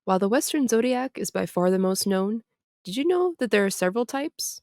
While the Western Zodiac is by far the most known, did you know that there are several types?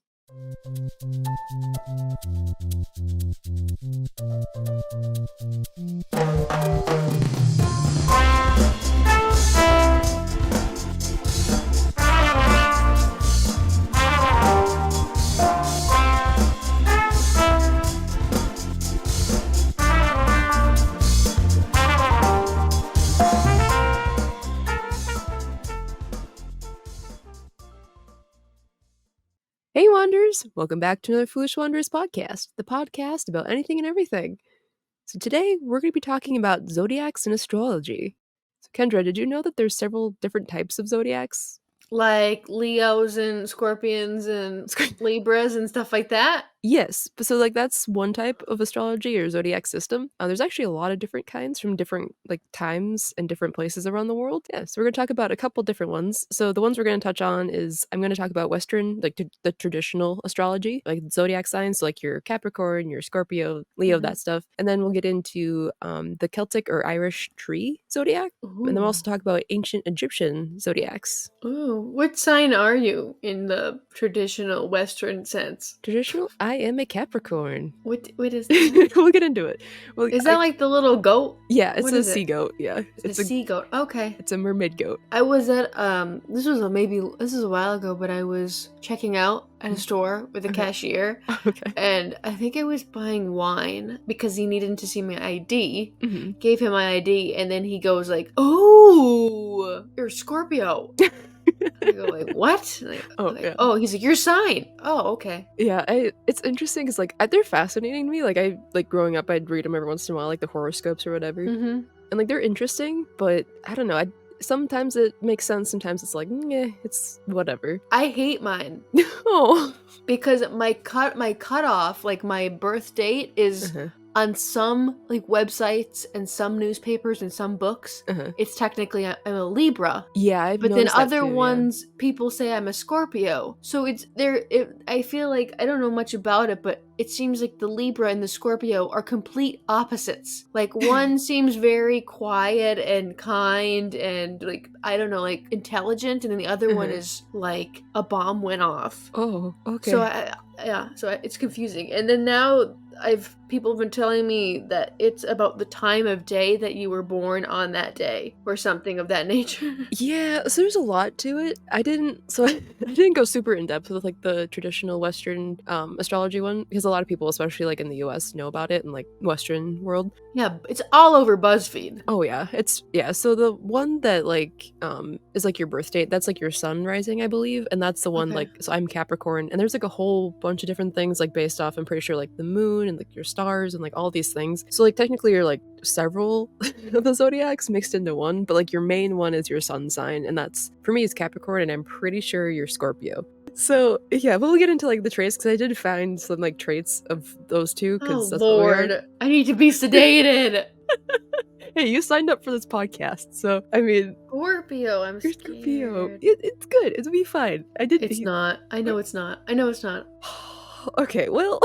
Hey Wanderers! Welcome back to another Foolish Wanderers podcast, the podcast about anything and everything. So today we're going to be talking about zodiacs and astrology. So Kendra, did you know that there's several different types of zodiacs? Like Leos and Scorpions and Libras and stuff like that? Yes, so that's one type of astrology or zodiac system. There's actually a lot of different kinds from different times and different places around the world. Yeah, so we're going to talk about a couple different ones. So the ones we're going to touch on is I'm going to talk about Western, the traditional astrology, like zodiac signs, so like your Capricorn, your Scorpio, Leo, that stuff. And then we'll get into the Celtic or Irish tree zodiac. Ooh. And then we'll also talk about ancient Egyptian zodiacs. Ooh, what sign are you in the traditional Western sense? Traditional? I am a Capricorn. What is that? We'll get into it. Well, is that like the little goat? Yeah, it's what a sea goat. Yeah, it's a sea goat. Okay, it's a mermaid goat. I was at this was a while ago, but I was checking out at a store with a cashier. Okay. And I think I was buying wine because he needed to see my ID. Mm-hmm. Gave him my ID, and then he goes like, "Oh, you're a Scorpio." I go like, "What?" Oh, he's like, "Your sign." Oh, okay. Yeah, it's interesting because they're fascinating to me. I growing up, I'd read them every once in a while, like the horoscopes or whatever, and they're interesting. But I don't know. Sometimes it makes sense. Sometimes it's like, it's whatever. I hate mine. Oh, because my cutoff, like my birth date, is. On some websites and some newspapers and some books, it's technically I'm a Libra. Yeah, but then other ones people say I'm a Scorpio. So it's there. I feel like I don't know much about it, but it seems like the Libra and the Scorpio are complete opposites. Like one seems very quiet and kind and I don't know, intelligent, and then the other one is like a bomb went off. Oh, okay. So it's confusing. And then now people have been telling me that it's about the time of day that you were born on that day or something of that nature. Yeah, so there's a lot to it. I didn't go super in depth with the traditional Western astrology one because a lot of people, especially in the US, know about it in Western world. Yeah, it's all over BuzzFeed. Oh yeah, so the one that is your birth date, that's your sun rising, I believe, and that's the one so I'm Capricorn, and there's a whole bunch of different things based off, I'm pretty sure the moon and your stars and all these things. So technically you're several of the zodiacs mixed into one, but your main one is your sun sign, and that's for me is Capricorn, and I'm pretty sure you're Scorpio. So yeah, we'll get into the traits because I did find some traits of those two. Oh Lord, I need to be sedated. Hey, you signed up for this podcast, so I mean, Scorpio. I'm scared. Scorpio. It's good. It'll be fine. It's not. I know it's not. Okay, well.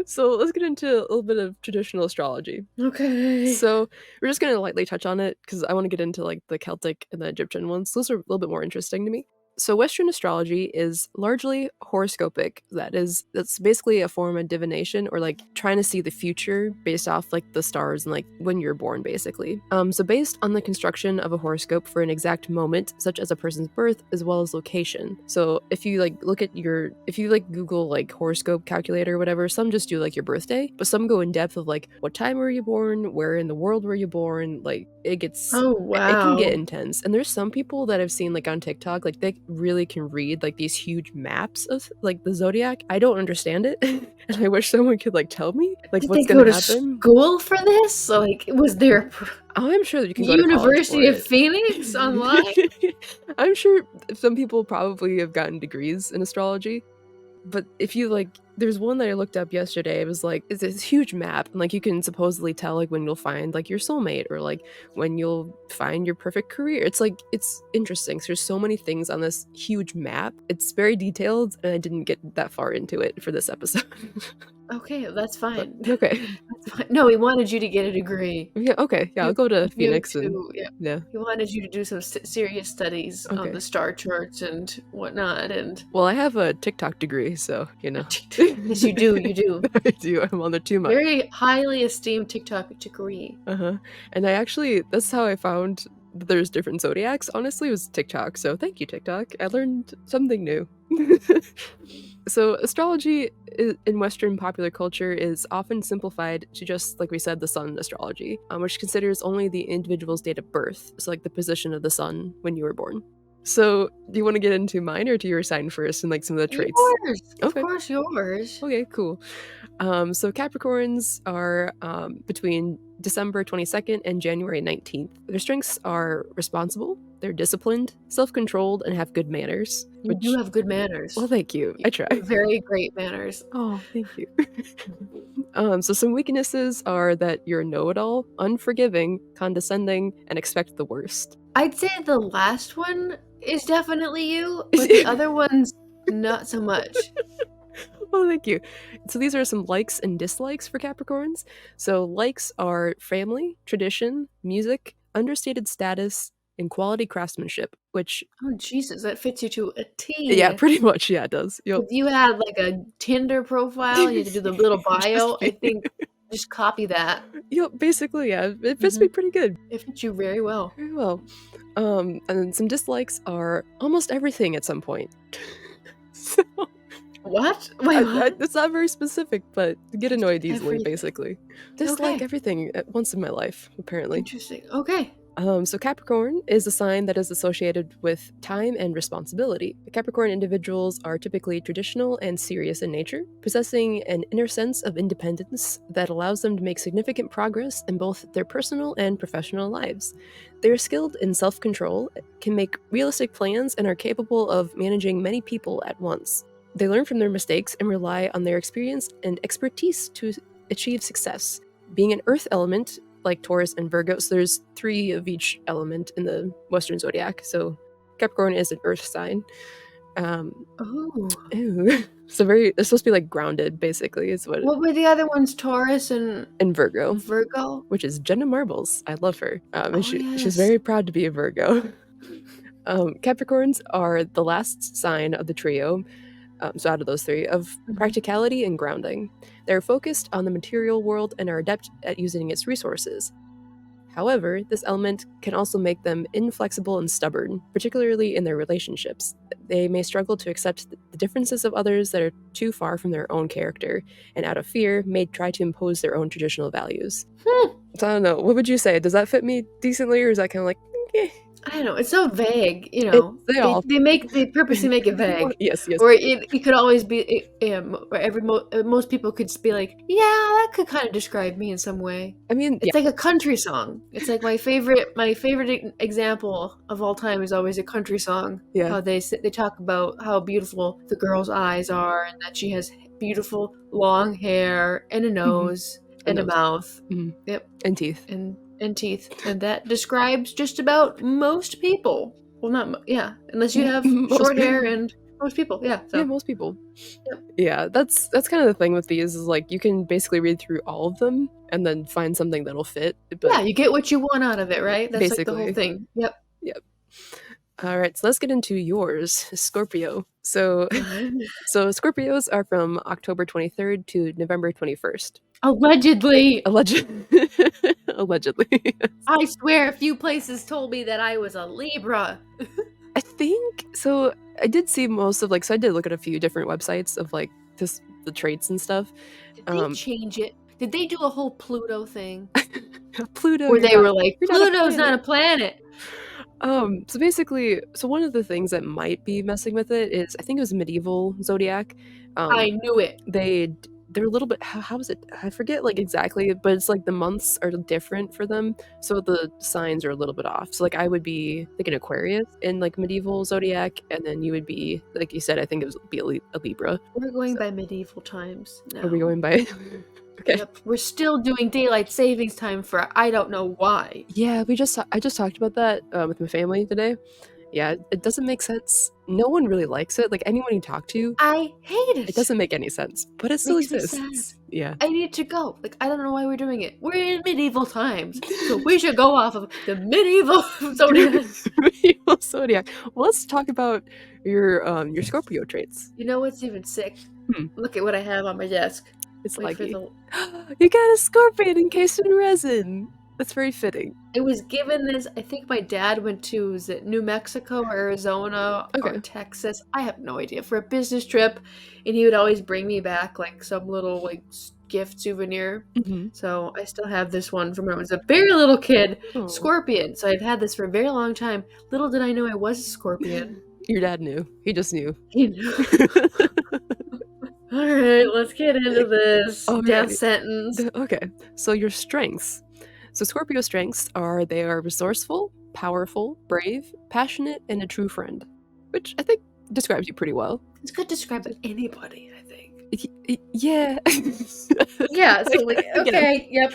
So let's get into a little bit of traditional astrology. Okay. So we're just gonna lightly touch on it because I want to get into the Celtic and the Egyptian ones. Those are a little bit more interesting to me. So Western astrology is largely horoscopic. That's basically a form of divination, or trying to see the future based off the stars and when you're born, basically. So based on the construction of a horoscope for an exact moment, such as a person's birth, as well as location. So if you look at if you Google horoscope calculator or whatever, some just do your birthday, but some go in depth of what time were you born, where in the world were you born. It gets it can get intense. And there's some people that I've seen on TikTok, they really can read these huge maps of the zodiac. I don't understand it, and I wish someone could tell me what's going to happen. Did they go to school for this? Was there? I'm sure that you can go University to of Phoenix online. I'm sure some people probably have gotten degrees in astrology. But if you there's one that I looked up yesterday. It was it's this huge map, and you can supposedly tell when you'll find your soulmate, or when you'll find your perfect career. It's it's interesting. So there's so many things on this huge map. It's very detailed, and I didn't get that far into it for this episode. Okay, that's But fine. okay. That's fine. No, he wanted you to get a degree. Yeah, okay. Yeah, He I'll go to wanted you Phoenix and to, yeah. yeah. He wanted you to do some serious studies on the Okay. star charts and whatnot, and Well, I have a TikTok degree, so, you know. yes, you do. You do. I do. I'm on there too much. Very highly esteemed TikTok degree. Uh-huh. And I actually, that's how I found that there's different zodiacs, honestly, was TikTok. So thank you, TikTok. I learned something new. So astrology in Western popular culture is often simplified to just, like we said, the sun astrology, which considers only the individual's date of birth, so like the position of the sun when you were born. So do you want to get into mine or to your sign first and like some of the traits? Yours, of Okay. course, yours. Okay, cool. So Capricorns are between December 22nd and January 19th. Their strengths are responsible, they're disciplined, self-controlled, and have good manners. You do have good manners. Well, thank you. I try. Very great manners. Oh, thank you. So some weaknesses are that you're a know-it-all, unforgiving, condescending, and expect the worst. I'd say the last one is definitely you, but the other ones, not so much. Oh, thank you. So these are some likes and dislikes for Capricorns. So likes are family, tradition, music, understated status, and quality craftsmanship, which, Oh, Jesus, that fits you to a T. yeah, pretty much, yeah, it does. Yep. If you had like a Tinder profile, you had to do the little bio, Just I think just copy that. Yep, basically, yeah, it fits me pretty good. It fits you very well. Very well. And then some dislikes are almost everything at some point. So, What? Wait, what? it's not very specific, but get annoyed easily, Everything. basically. Dislike Okay. everything at once in my life, apparently. Interesting. Okay. So Capricorn is a sign that is associated with time and responsibility. Capricorn individuals are typically traditional and serious in nature, possessing an inner sense of independence that allows them to make significant progress in both their personal and professional lives. They are skilled in self-control, can make realistic plans, and are capable of managing many people at once. They learn from their mistakes and rely on their experience and expertise to achieve success. Being an earth element, like Taurus and Virgo, so there's 3 of each element in the Western Zodiac. So Capricorn is an earth sign. Oh. Ew. So they're supposed to be like grounded, basically, is what. What were the other ones? Taurus and Virgo, Virgo? which is Jenna Marbles. I love her. And she's yes. very proud to be a Virgo. Capricorns are the last sign of the trio, so out of those 3, of practicality and grounding. They're focused on the material world and are adept at using its resources. However, this element can also make them inflexible and stubborn, particularly in their relationships. They may struggle to accept the differences of others that are too far from their own character, and out of fear, may try to impose their own traditional values. So I don't know, what would you say? Does that fit me decently, or is that kind of like, eh? I don't know. It's so vague, you know. They purposely make it vague. Yes. Or it could always be most people could just be like, yeah, that could kind of describe me in some way. I mean, it's like a country song. It's like my favorite example of all time is always a country song. Yeah. How they talk about how beautiful the girl's eyes are and that she has beautiful long hair and a nose and a mouth. Yep. And teeth. And teeth, and that describes just about most people. Well, unless you have short hair, and most people, yeah. So. Yeah, most people. Yep. Yeah, that's kind of the thing with these, is like you can basically read through all of them and then find something that'll fit. But yeah, you get what you want out of it, right? That's basically like the whole thing. Yep. All right, so let's get into yours, Scorpio. So Scorpios are from October 23rd to November 21st. Allegedly. Allegedly. I swear a few places told me that I was a Libra. I think so. I did see most of so I did look at a few different websites of like the traits and stuff. Did they change it? Did they do a whole Pluto thing? Pluto. Where they were like, Pluto's not a planet. So basically, one of the things that might be messing with it is, I think it was medieval Zodiac. I knew it. They're a little bit, how is it? I forget exactly, but it's like the months are different for them, so the signs are a little bit off. So I would be an Aquarius in medieval Zodiac, and then you would be, like you said, I think it would be a Libra. We're going by medieval times now. Are we going by? Okay. Yep. We're still doing daylight savings time for I don't know why. Yeah, I just talked about that with my family today. Yeah, it doesn't make sense. No one really likes it. Anyone you talk to, I hate it. It doesn't make any sense, but it still exists. Yeah. I need to go. Like, I don't know why we're doing it. We're in medieval times, so we should go off of the medieval zodiac. Medieval Zodiac. Well, let's talk about your Scorpio traits. You know what's even sick? Hmm. Look at what I have on my desk. It's Wait for leggy. the. You got a scorpion encased in resin. That's very fitting. I was given this. I think my dad went to, is it New Mexico or Arizona or Okay. Texas? I have no idea, for a business trip, and he would always bring me back like some little like gift souvenir. Mhm. So I still have this one from when I was a very little kid. Oh. Scorpion. So I've had this for a very long time. Little did I know I was a scorpion. Your dad knew. He just knew. You know. All right, let's get into this death Alrighty. sentence. Okay. So your strengths. So Scorpio strengths are they are resourceful, powerful, brave, passionate, and a true friend, which I think describes you pretty well. It's good to describe anybody, I think. Yeah. Yeah, so like, okay, yep.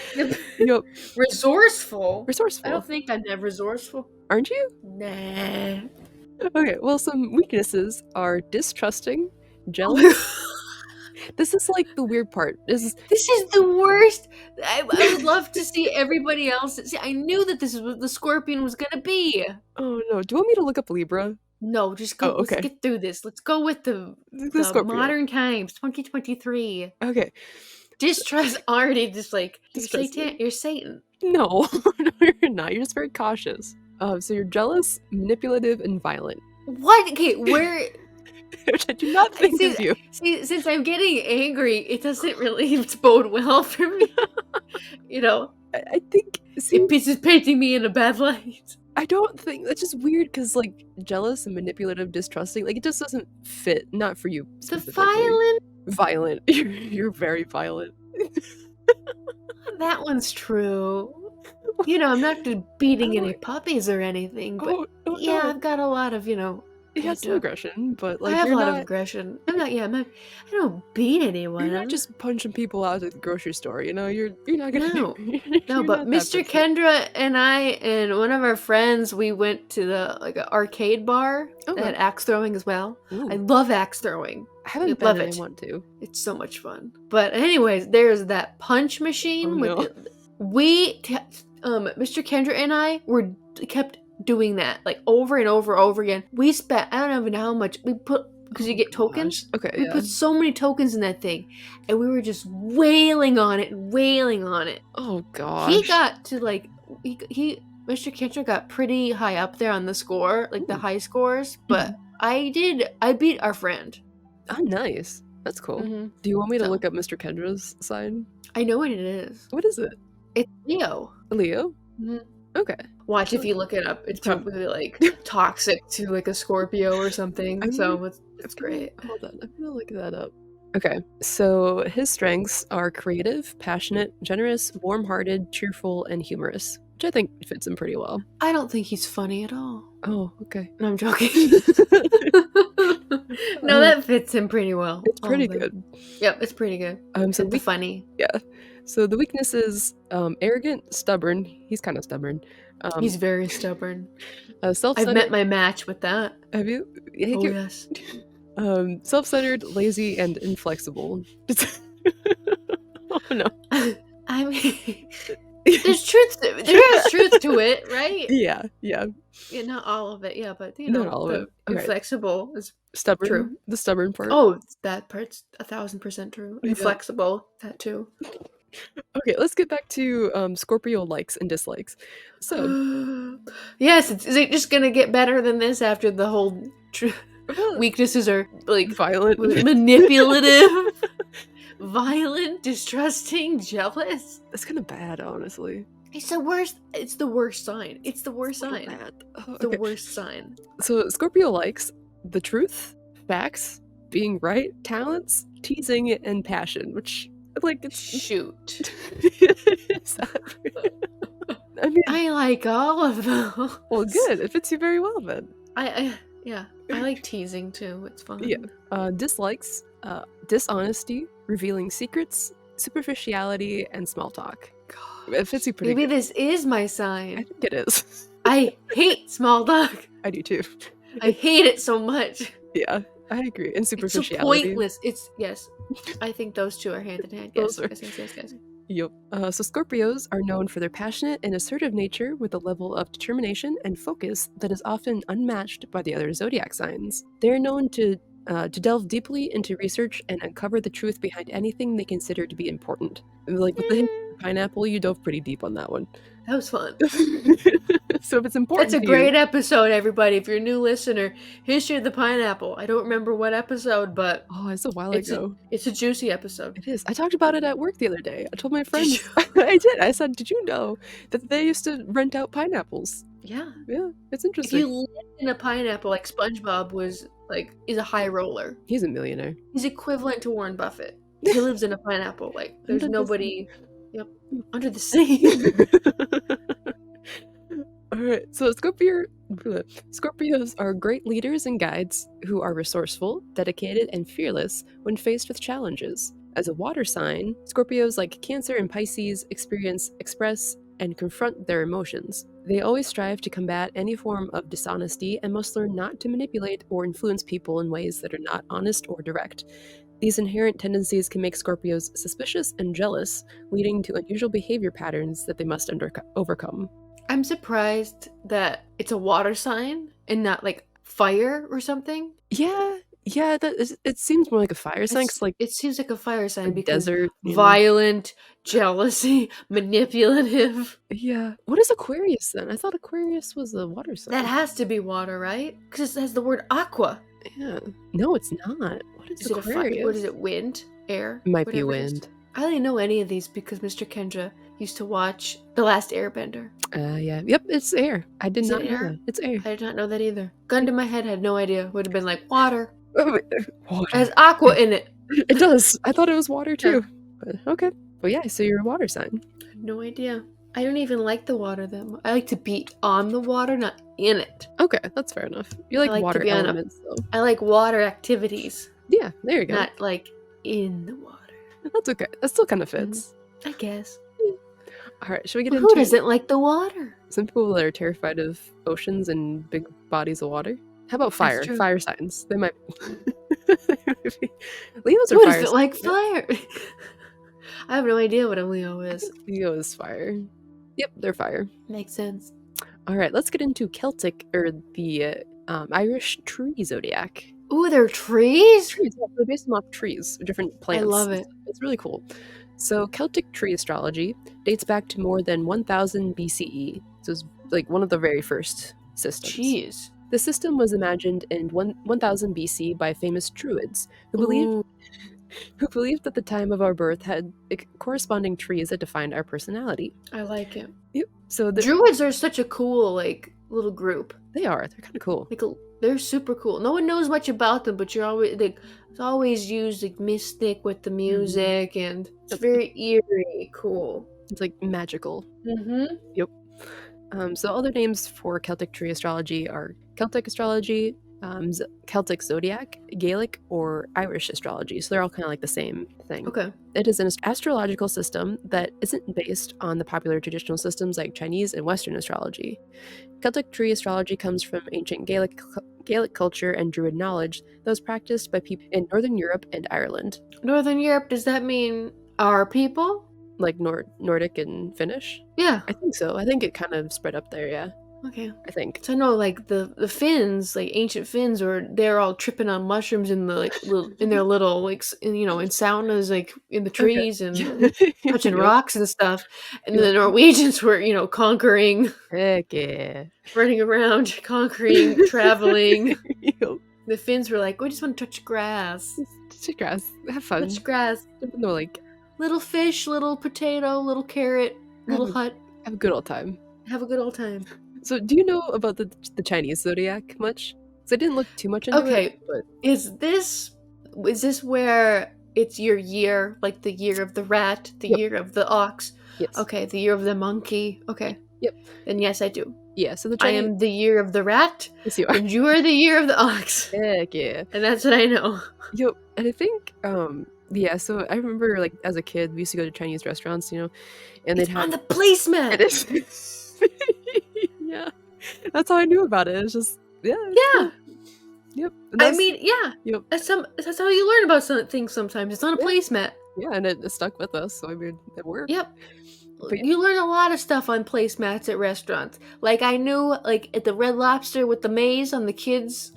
Yep. Resourceful? Resourceful. I don't think I'm that resourceful. Aren't you? Nah. Okay, well, some weaknesses are distrusting, jealous. This is like the weird part. This is the worst. I would love to see everybody else. See, I knew that this is what the scorpion was gonna be. Oh no, do you want me to look up Libra? No, just go. Oh, okay. Let's get through this. Let's go with the Scorpio. modern times, 2023. Okay. Distrust already just like Distrusting. you're Satan. No, no, you're not. You're just very cautious. So you're jealous, manipulative, and violent. What? Okay, where? Which I do not think is you. See, since I'm getting angry, it doesn't really bode well for me. You know, I think. See, it's just painting me in a bad light. I don't think that's just weird because like jealous and manipulative, distrusting, like it just doesn't fit. Not for you. The specifically. violent. You're very violent. That one's true. You know, I'm not beating any puppies or anything, but yeah, no. I've got a lot of, It has some aggression, but like I have a you're lot not, of aggression. I don't beat anyone. You're not just punching people out at the grocery store. You know, you're not gonna. No. You're No, but not that Mr. person. Kendra and I and one of our friends, we went to the like an arcade bar that had axe throwing as well. Ooh. I love axe throwing. I haven't I been love and it. I want to. It's so much fun. But anyways, there's that punch machine with no. Mr. Kendra and I kept doing that like over and over again. We spent, I don't even know how much we put, because you get tokens. Okay, We put so many tokens in that thing, and we were just wailing on it. Oh gosh. He got to like he Mr. Kendra got pretty high up there on the score, like the high scores, but I beat our friend. Oh, nice. That's cool. Mhm. Do you want me to So- look up Mr. Kendra's sign? I know what it is. What is it? It's Leo. Leo? Mhm. Okay. Watch if you look it up. It's Dude. probably like toxic to like a Scorpio or something. I So mean, it's great. Hold on, I'm gonna look that up. Okay, so his strengths are creative, passionate, generous, warm-hearted, cheerful, and humorous, which I think fits him pretty well. I don't think he's funny at all. Oh, okay. No, I'm joking. No, that fits him pretty well. It's pretty all of it. good. Yep, it's pretty good. So It's funny. yeah. So the weakness is arrogant, stubborn. He's kind of stubborn. He's very stubborn. Self-centered. I've met my match with that. Have you? Yeah, Oh yes. Self-centered, lazy, and inflexible. Oh no. I mean, there's truth. There is truth to it, right? Yeah. Yeah, not all of it. Yeah, but Not all of it. Okay. Inflexible is Stubborn. True. The stubborn part. Oh, that part's 1,000% true. Yeah. Inflexible, that too. Okay, let's get back to Scorpio likes and dislikes. So Yes, is it just gonna get better than this after the whole weaknesses are like violent, manipulative, violent, distrusting, jealous? That's kind of bad, honestly. It's the worst. It's the worst sign. It's the worst sign. Bad. Oh, The okay. worst sign. So Scorpio likes the truth, facts, being right, talents, teasing, and passion, which like it's Shoot. Is that- I mean, I like all of them. well, good. It fits you very well then. I like teasing too. It's fun. Yeah. Dislikes, dishonesty, revealing secrets, superficiality, and small talk. God. It fits you pretty Maybe good. this is my I sign. think it is. I hate small talk. I do too. I hate it so much. Yeah. I agree. And It's so superficiality. pointless. Yes. I think those two are hand in hand. Those Yes, are. yes. Yep. So Scorpios are known for their passionate and assertive nature with a level of determination and focus that is often unmatched by the other zodiac signs. They are known to delve deeply into research and uncover the truth behind anything they consider to be important. Like with the hint of pineapple, you dove pretty deep on that one. That was fun. So if it's That's important a to you, great episode, everybody. If you're a new listener, History of the Pineapple. I don't remember what episode, but oh, it's a while it's ago. a juicy episode. It is. I talked about it at work the other day. I told my Did friends. you? I did. I said, "Did you know that they used to rent out pineapples?" Yeah. Yeah, it's If interesting. you lived in a pineapple like SpongeBob is a high roller. He's a millionaire. He's equivalent to Warren Buffett. He lives in a pineapple. Like there's Under the nobody. Yep. Under the sea. All right. So Scorpios are great leaders and guides who are resourceful, dedicated, and fearless when faced with challenges. As a water sign, Scorpios, like Cancer and Pisces, express, and confront their emotions. They always strive to combat any form of dishonesty and must learn not to manipulate or influence people in ways that are not honest or direct. These inherent tendencies can make Scorpios suspicious and jealous, leading to unusual behavior patterns that they must overcome. I'm surprised that it's a water sign and not like fire or something. Yeah, it seems more like a fire sign, 'cause, like It seems like a fire sign like because desert, violent, jealousy, manipulative. Yeah. What is Aquarius then? I thought Aquarius was a water sign. That has to be water, right? Because it has the word aqua. Yeah. No, it's not. What is Aquarius? What is it? Wind? Air? It might be Whatever it is. wind. I didn't know any of these because Mr. Kendra used to watch The Last Airbender. Yeah. Yep, it's air. I did Is not it know air? that. It's air. I did not know that either. Gun to my head, had no idea. Would have been like water. Water. It has aqua in it. It does. I thought it was water too. But okay. Well, yeah, so you're a water sign. I had no idea. I don't even like the water that much. I like to be on the water, not in it. Okay, that's fair enough. You like, I like to water be on a- elements, though. I like water activities, Yeah, there you go. not like in the water. That's okay. That still kind of fits. I guess. All right, should we get Who into doesn't like the water? some people that are terrified of oceans and big bodies of water? How about fire? true. Fire signs. They might be. Leos are Who fire doesn't like signs. fire? I have no idea what a Leo is. Leo is fire. Yep, they're fire. Makes sense. All right, let's get into Celtic, or the Irish Tree Zodiac. Ooh, they're trees? Trees, yeah, they base them off trees, different plants. love it. It's really cool. So Celtic tree astrology dates back to more than 1000 BCE. So it's like one of the very first systems. Jeez. The system was imagined in 1000 BC by famous Druids who believed that the time of our birth had corresponding trees that defined our personality. I like it. Yep. So the Druids are such a cool, little group. They're kind of cool. They're super cool. No one knows much about them, but it's always used mystic with the music, and it's very eerie, cool. It's like magical. Mm-hmm. Yep. So other names for Celtic tree astrology are Celtic astrology, Celtic Zodiac, Gaelic, or Irish astrology. So they're all kind of like the same thing. Okay. It is an astrological system that isn't based on the popular traditional systems like Chinese and Western astrology. Celtic tree astrology comes from ancient Gaelic culture and Druid knowledge that was practiced by people in Northern Europe and Ireland. Northern Europe, does that mean our people? Like Nordic and Finnish? Yeah. I think so. I think it kind of spread up there, yeah. Okay. I think. So I know the Finns, ancient Finns, they're all tripping on mushrooms in the in their little in saunas in the trees and touching rocks and stuff. And the Norwegians were conquering. Heck yeah. Running around, conquering, traveling. Yep. The Finns were like, we just want to touch grass. Touch grass. Have fun. Touch grass. Jump in the lake. Little fish, little potato, little carrot, little hut. Have a good old time. Have a good old time. So, do you know about the Chinese zodiac much? Because I didn't look too much into it. But is this where it's your year, like the year of the rat, the year of the ox? Yes. Okay, the year of the monkey. Okay. Yep. Then yes, I do. Yeah. So I am the year of the rat. Yes, you are. And you are the year of the ox. Heck yeah. And that's what I know. Yep. And I think yeah. So I remember as a kid, we used to go to Chinese restaurants, and they'd have on the placemat. It is. Yeah. That's how I knew about it. It's just yeah. Yeah. Yep. And I mean, yeah. Yep. That's how you learn about some things sometimes. It's on a Yeah. placemat. Yeah, and it stuck with us, so I mean, it worked. Yep. But yeah. You learn a lot of stuff on placemats at restaurants. Like I knew, like at the Red Lobster with the maze on the kids'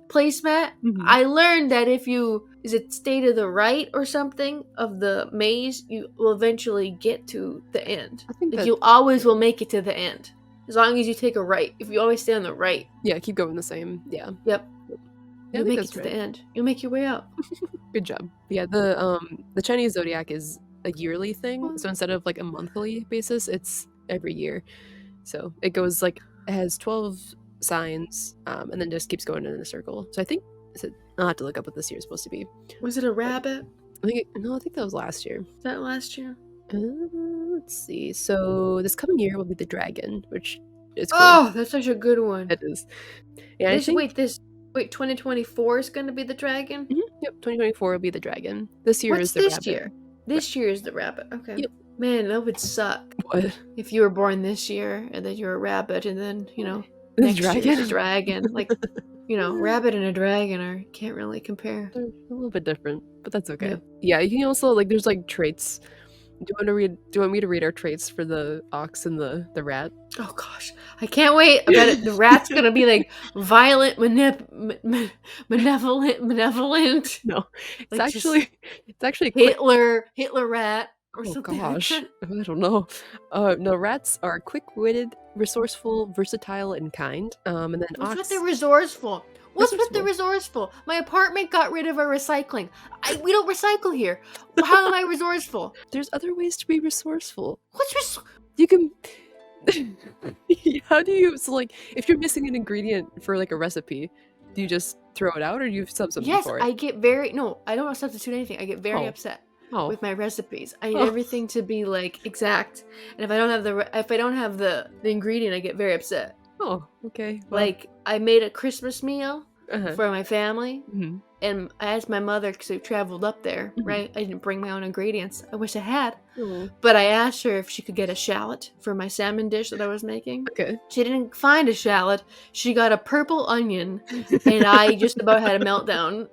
placemat, Mhm. I learned that if you stay to the right or something of the maze, you will eventually get to the end. I think Like that you always will make it to the end as long as you take a right. If you always stay on the right, yeah, keep going the same. Yeah. yep, Yeah, I you'll think make it that's to right. the end. You'll make your way out. Good job. Yeah, the Chinese zodiac is a yearly thing, so instead of like a monthly basis, it's every year. So it goes like it has 12 signs, and then just keeps going in a circle. So I think I'll have to look up what this year is supposed to be. Was it a rabbit? I think no, I think that was last year. Was that last year? Let's see. So this coming year will be the dragon, which is cool. Oh, that's such a good one. It is. Yeah, I This think. wait, 2024 is going to be the dragon? Yep, 2024 will be the dragon. This year What's is the this rabbit. year? This year is the rabbit. Okay. Yep. Man, that would suck What? if you were born this year and then you're a rabbit and then, This next dragon? year's a dragon. Like, rabbit and a dragon can't really compare. They're a little bit different, but that's okay. Yep. Yeah, you can also like there's like traits. Do you want me to read our traits for the ox and the rat? Oh gosh, I can't wait. I bet the rat's gonna be like violent, malevolent. No, it's Like actually quick. Hitler rat or Oh something. gosh, I don't know. No, rats are quick-witted, resourceful, versatile, and kind. And then What's ox. with the resourceful? What's with the resourceful? My apartment got rid of our recycling. We don't recycle here. How am I resourceful? There's other ways to be resourceful. What's You can. How do you? So like, if you're missing an ingredient for like a recipe, do you just throw it out, or do you substitute Yes, for it? I get very no. I don't substitute anything. I get very upset with my recipes. I need everything to be like exact, and if I don't have the ingredient, I get very upset. Oh, okay. Well, Like I made a Christmas meal uh-huh. for my family, Mhm. and I asked my mother because I traveled up there. Mhm. Right, I didn't bring my own ingredients. I wish I had. Oh, But I asked her if she could get a shallot for my salmon dish that I was making. okay. She didn't find a shallot. She got a purple onion, and I just about had a meltdown.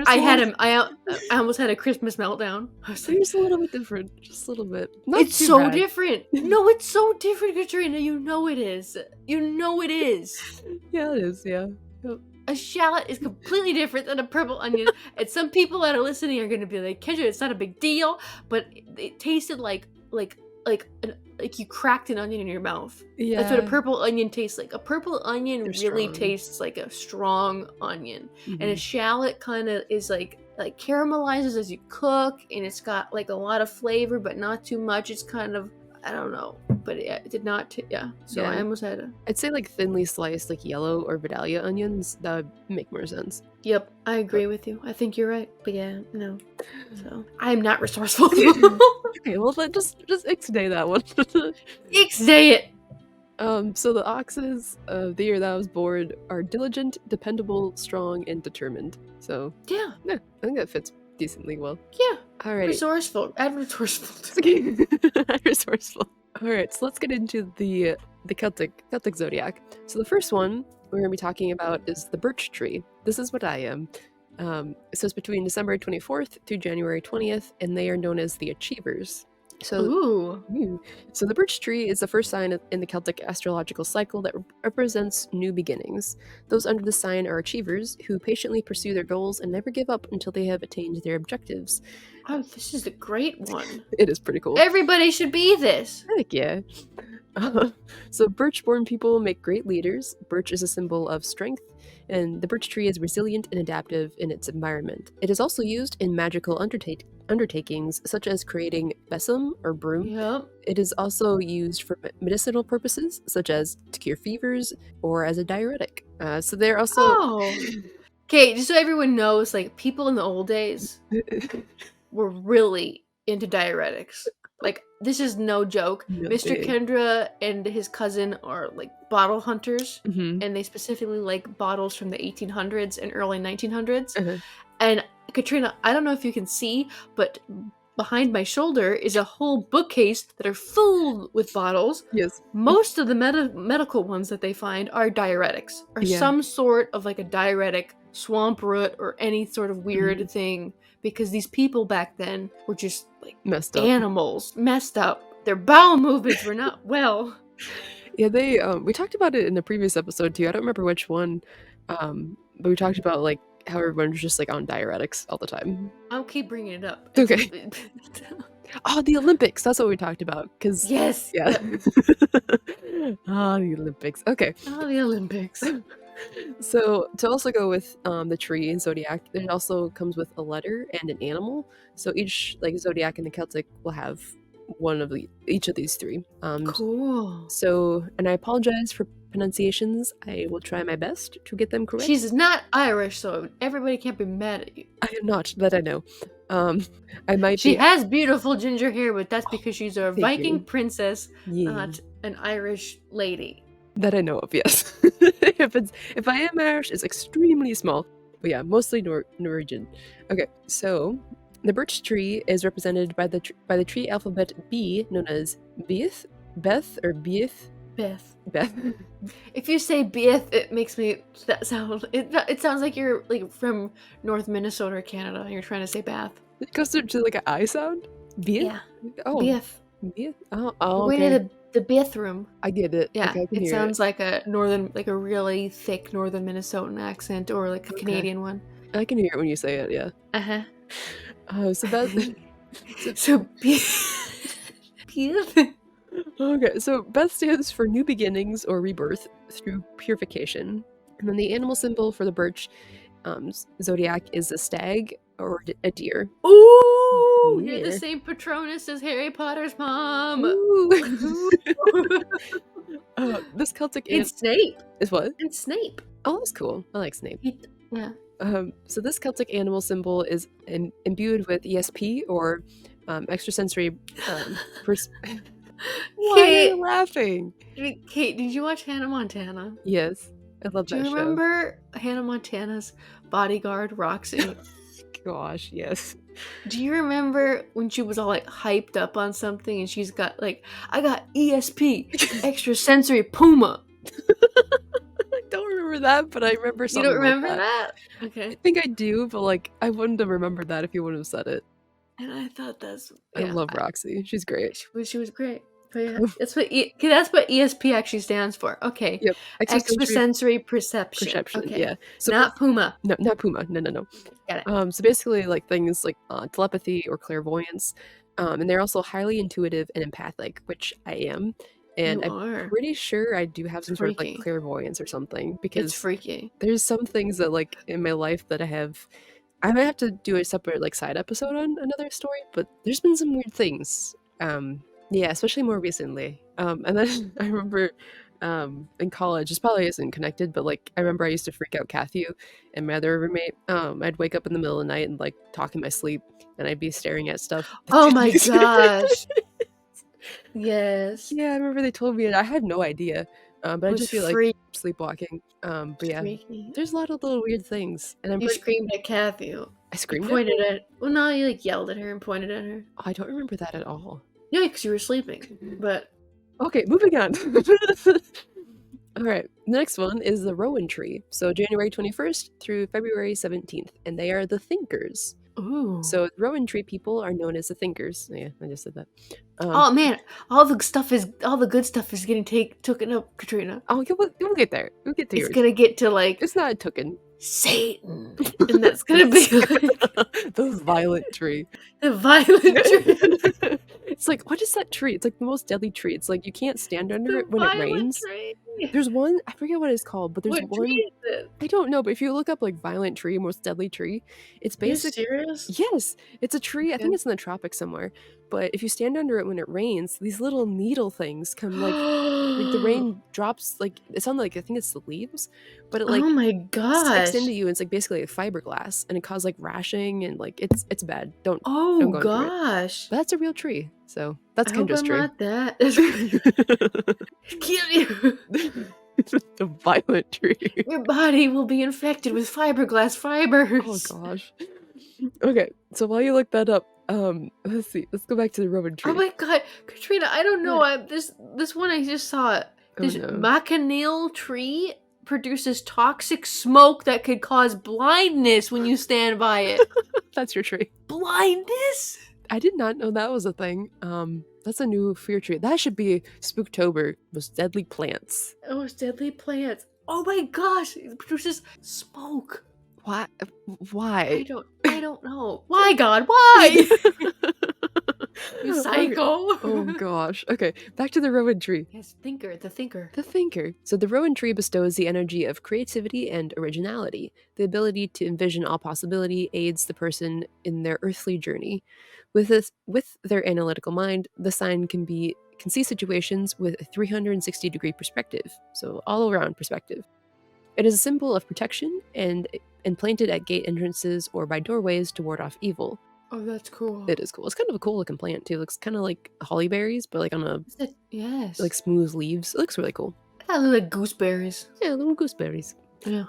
I almost had a Christmas meltdown. I was They're like, just a little bit different, just a little bit. Not it's too so bad. different. No, it's so different, Katrina. You know it is. You know it is. Yeah, it is. Yeah. Yep. A shallot is completely different than a purple onion. And some people that are listening are going to be like, Kendra, it's not a big deal. But it tasted like you cracked an onion in your mouth. Yeah. That's what a purple onion tastes like. A purple onion They're really strong. tastes like a strong onion. Mhm. And a shallot kind of is like caramelizes as you cook, and it's got like a lot of flavor, but not too much. It's kind of, I don't know, but it did not. So Yeah. I almost had a. I'd say like thinly sliced, like yellow or Vidalia onions. That would make more sense. Yep, I agree with you. I think you're right. But yeah, no. So I am not resourceful. Okay, well then just ixnay that one. Say it. So the oxes of the year that I was born are diligent, dependable, strong, and determined. So Yeah, yeah, I think that fits decently well. yeah. Alrighty. Resourceful. Add resourceful. Okay. Resourceful. Alright, so let's get into the Celtic Zodiac. So the first one we're gonna be talking about is the birch tree. This is what I am. So it's between December 24th through January 20th, and they are known as the Achievers. So Ooh. So the birch tree is the first sign in the Celtic astrological cycle that represents new beginnings. Those under the sign are achievers who patiently pursue their goals and never give up until they have attained their objectives. Oh, this is a great one. It is pretty cool. Everybody should be this. Heck yeah. So birch-born people make great leaders. Birch is a symbol of strength, and the birch tree is resilient and adaptive in its environment. It is also used in magical undertakings, such as creating besom or broom. Yep. It is also used for medicinal purposes, such as to cure fevers or as a diuretic. So they're also... Oh. Okay, just so everyone knows, like, people in the old days were really into diuretics. Like, this is no joke. No Mr. big. Kendra and his cousin are, like, bottle hunters, Mhm. and they specifically like bottles from the 1800s and early 1900s. Uh-huh. And Katrina, I don't know if you can see, but behind my shoulder is a whole bookcase that are full with bottles. Yes. Most of the medical ones that they find are diuretics, or Yeah. some sort of like a diuretic, swamp root, or any sort of weird thing, because these people back then were just like Messed up. animals, messed up. Their bowel movements were not well. Yeah, they we talked about it in the previous episode too. I don't remember which one. But we talked about like how everyone was just like on diuretics all the time. I'll keep bringing it up. Okay. Oh, the Olympics. That's what we talked about. Cause Yes. yeah. Ah, the Olympics. Okay. Oh, the Olympics. So to also go with the tree in Zodiac, it also comes with a letter and an animal. So each like Zodiac in the Celtic will have one of each of these three. Cool. So, and I apologize for pronunciations. I will try my best to get them correct. She's not Irish, so everybody can't be mad at you. I am not, that I know. I might She be. has beautiful ginger hair, but that's because she's a Viking you. princess, Yeah. not an Irish lady. That I know of, yes. if I am Irish, it's extremely small. But yeah, mostly Norwegian. Okay, so the birch tree is represented by the tree alphabet B, known as Beith, Beth, or Beith. Beth. Beth. If you say Beth, it makes me that sound. It sounds like you're like from North Minnesota or Canada, and you're trying to say Bath. It goes to like an I sound. Beith. Yeah. Oh. Beth. Beith. Oh. We're Okay. in the bathroom. I get it. Yeah, Okay, I can it hear sounds like a really thick northern Minnesotan accent, or like a Canadian one. I can hear it when you say it. Yeah. So that. So Okay, so Beth stands for new beginnings or rebirth through purification. And then the animal symbol for the birch Zodiac is a stag or a deer. Ooh, you're the Yeah. same Patronus as Harry Potter's mom. Ooh. This Celtic It's Snape. is what? It's Snape. Oh, that's cool. I like Snape. Yeah. So this Celtic animal symbol is imbued with ESP or extrasensory. Why are you laughing? Kate, did you watch Hannah Montana? Yes, I love Do that you show. remember Hannah Montana's bodyguard, Roxy? Gosh, yes. Do you remember when she was all like hyped up on something and she's got like, I got ESP, extrasensory Puma? I don't remember that, but I remember You something. don't remember like that? I Okay. think I do, but like I wouldn't have remembered that if you wouldn't have said it. And I thought that's. I love Roxy. She's great. She was great. But yeah, that's what ESP actually stands for. Okay. Yep. Extrasensory perception. Okay. Yeah. So not Puma. No, not Puma. No. Got it. So basically, like things like telepathy or clairvoyance, and they're also highly intuitive and empathic, which I am. And I'm pretty sure I do have some sort of like clairvoyance or something, because it's freaky. There's some things that like in my life that I might have to do a separate like side episode on another story, but there's been some weird things. Yeah, especially more recently. And then I remember in college, this probably isn't connected, but like I remember I used to freak out Kathy and my other roommate. I'd wake up in the middle of the night and like talk in my sleep, and I'd be staring at stuff. Oh my gosh. Yes. Yeah, I remember they told me, and I had no idea. But I just feel like sleepwalking. But yeah, there's a lot of little weird things. And you screamed at Kathy. I screamed. Pointed at. Well, no, you like yelled at her and pointed at her. Oh, I don't remember that at all. No, because you were sleeping. But okay, moving on. All right, the next one is the Rowan tree. So January 21st through February 17th, and they are the thinkers. Ooh. So the Rowan tree people are known as the thinkers. Yeah, I just said that. Oh man, all the good stuff is getting taken up, Katrina. Oh, we'll get there. We'll get to yours. It's gonna get to like it's not taken. Satan, and that's gonna be like the violent tree. The violent tree. It's like, what is that tree? It's like the most deadly tree. It's like you can't stand under it when it rains. Tree. There's one, I forget what it's called, but there's what one. Tree is it? I don't know, but if you look up like violent tree, most deadly tree, it's basically. Are you serious? Yes, it's a tree. I think it's in the tropics somewhere. But if you stand under it when it rains, these little needle things come like the rain drops like it's on like I think it's the leaves, but it like oh my gosh sticks into you. And it's like basically like fiberglass, and it causes like rashing and like it's bad. Don't oh go gosh, but that's a real tree. So that's Kendra's tree. Not that. Kill you. The violent tree. Your body will be infected with fiberglass fibers. Oh gosh. Okay, so while you look that up, Let's see. Let's go back to the Rowan Oh tree. my god, Katrina, I don't know. What? This one I just saw. Oh This no. macanil tree produces toxic smoke that could cause blindness when you stand by it. That's your tree. Blindness? I did not know that was a thing. That's a new fear tree. That should be Spooktober. Most deadly plants. Oh, it's deadly plants. Oh my gosh, it produces smoke. Why? Why? I don't know. Why, God? Why? You Okay. psycho. Oh gosh. Okay, back to the Rowan tree. Yes, thinker, the thinker. The thinker. So the Rowan tree bestows the energy of creativity and originality. The ability to envision all possibility aids the person in their earthly journey. With their analytical mind, the sign can see situations with a 360-degree perspective, so all around perspective. It is a symbol of protection and planted at gate entrances or by doorways to ward off evil. Oh, that's cool. It is cool. It's kind of a cool looking plant too. It looks kind of like holly berries, but like on a Yes. like smooth leaves. It looks really cool. I look like gooseberries. Yeah, little gooseberries. Yeah.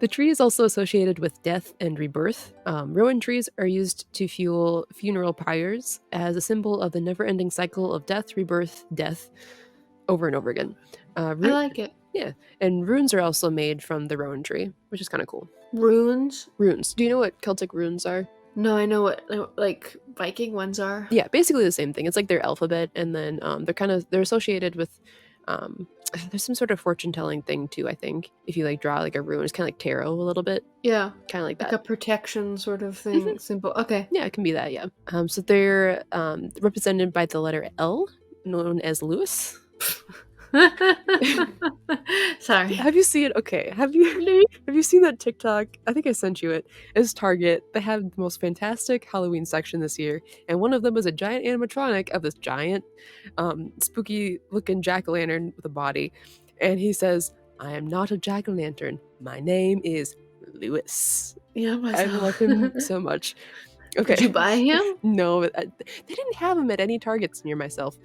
The tree is also associated with death and rebirth. Rowan trees are used to fuel funeral pyres as a symbol of the never-ending cycle of death, rebirth, death, over and over again. I like it. Yeah, and runes are also made from the Rowan tree, which is kind of cool. Runes? Runes. Do you know what Celtic runes are? No, I know what like Viking ones are. Yeah, basically the same thing. It's like their alphabet, and then they're associated with there's some sort of fortune telling thing too. I think if you like draw like a rune, it's kind of like tarot a little bit. Yeah, kind of like that. Like a protection sort of thing. Symbol. Okay. Yeah, it can be that. Yeah. So they're represented by the letter L, known as Lewis. Sorry. Have you seen? Okay. Have you seen that TikTok? I think I sent you it. It's Target. They have the most fantastic Halloween section this year, and one of them is a giant animatronic of this giant, spooky looking jack-o'-lantern with a body, and he says, "I am not a jack-o'-lantern. My name is Lewis." Yeah, I love him so much. Okay. Did you buy him? No, they didn't have him at any Targets near myself.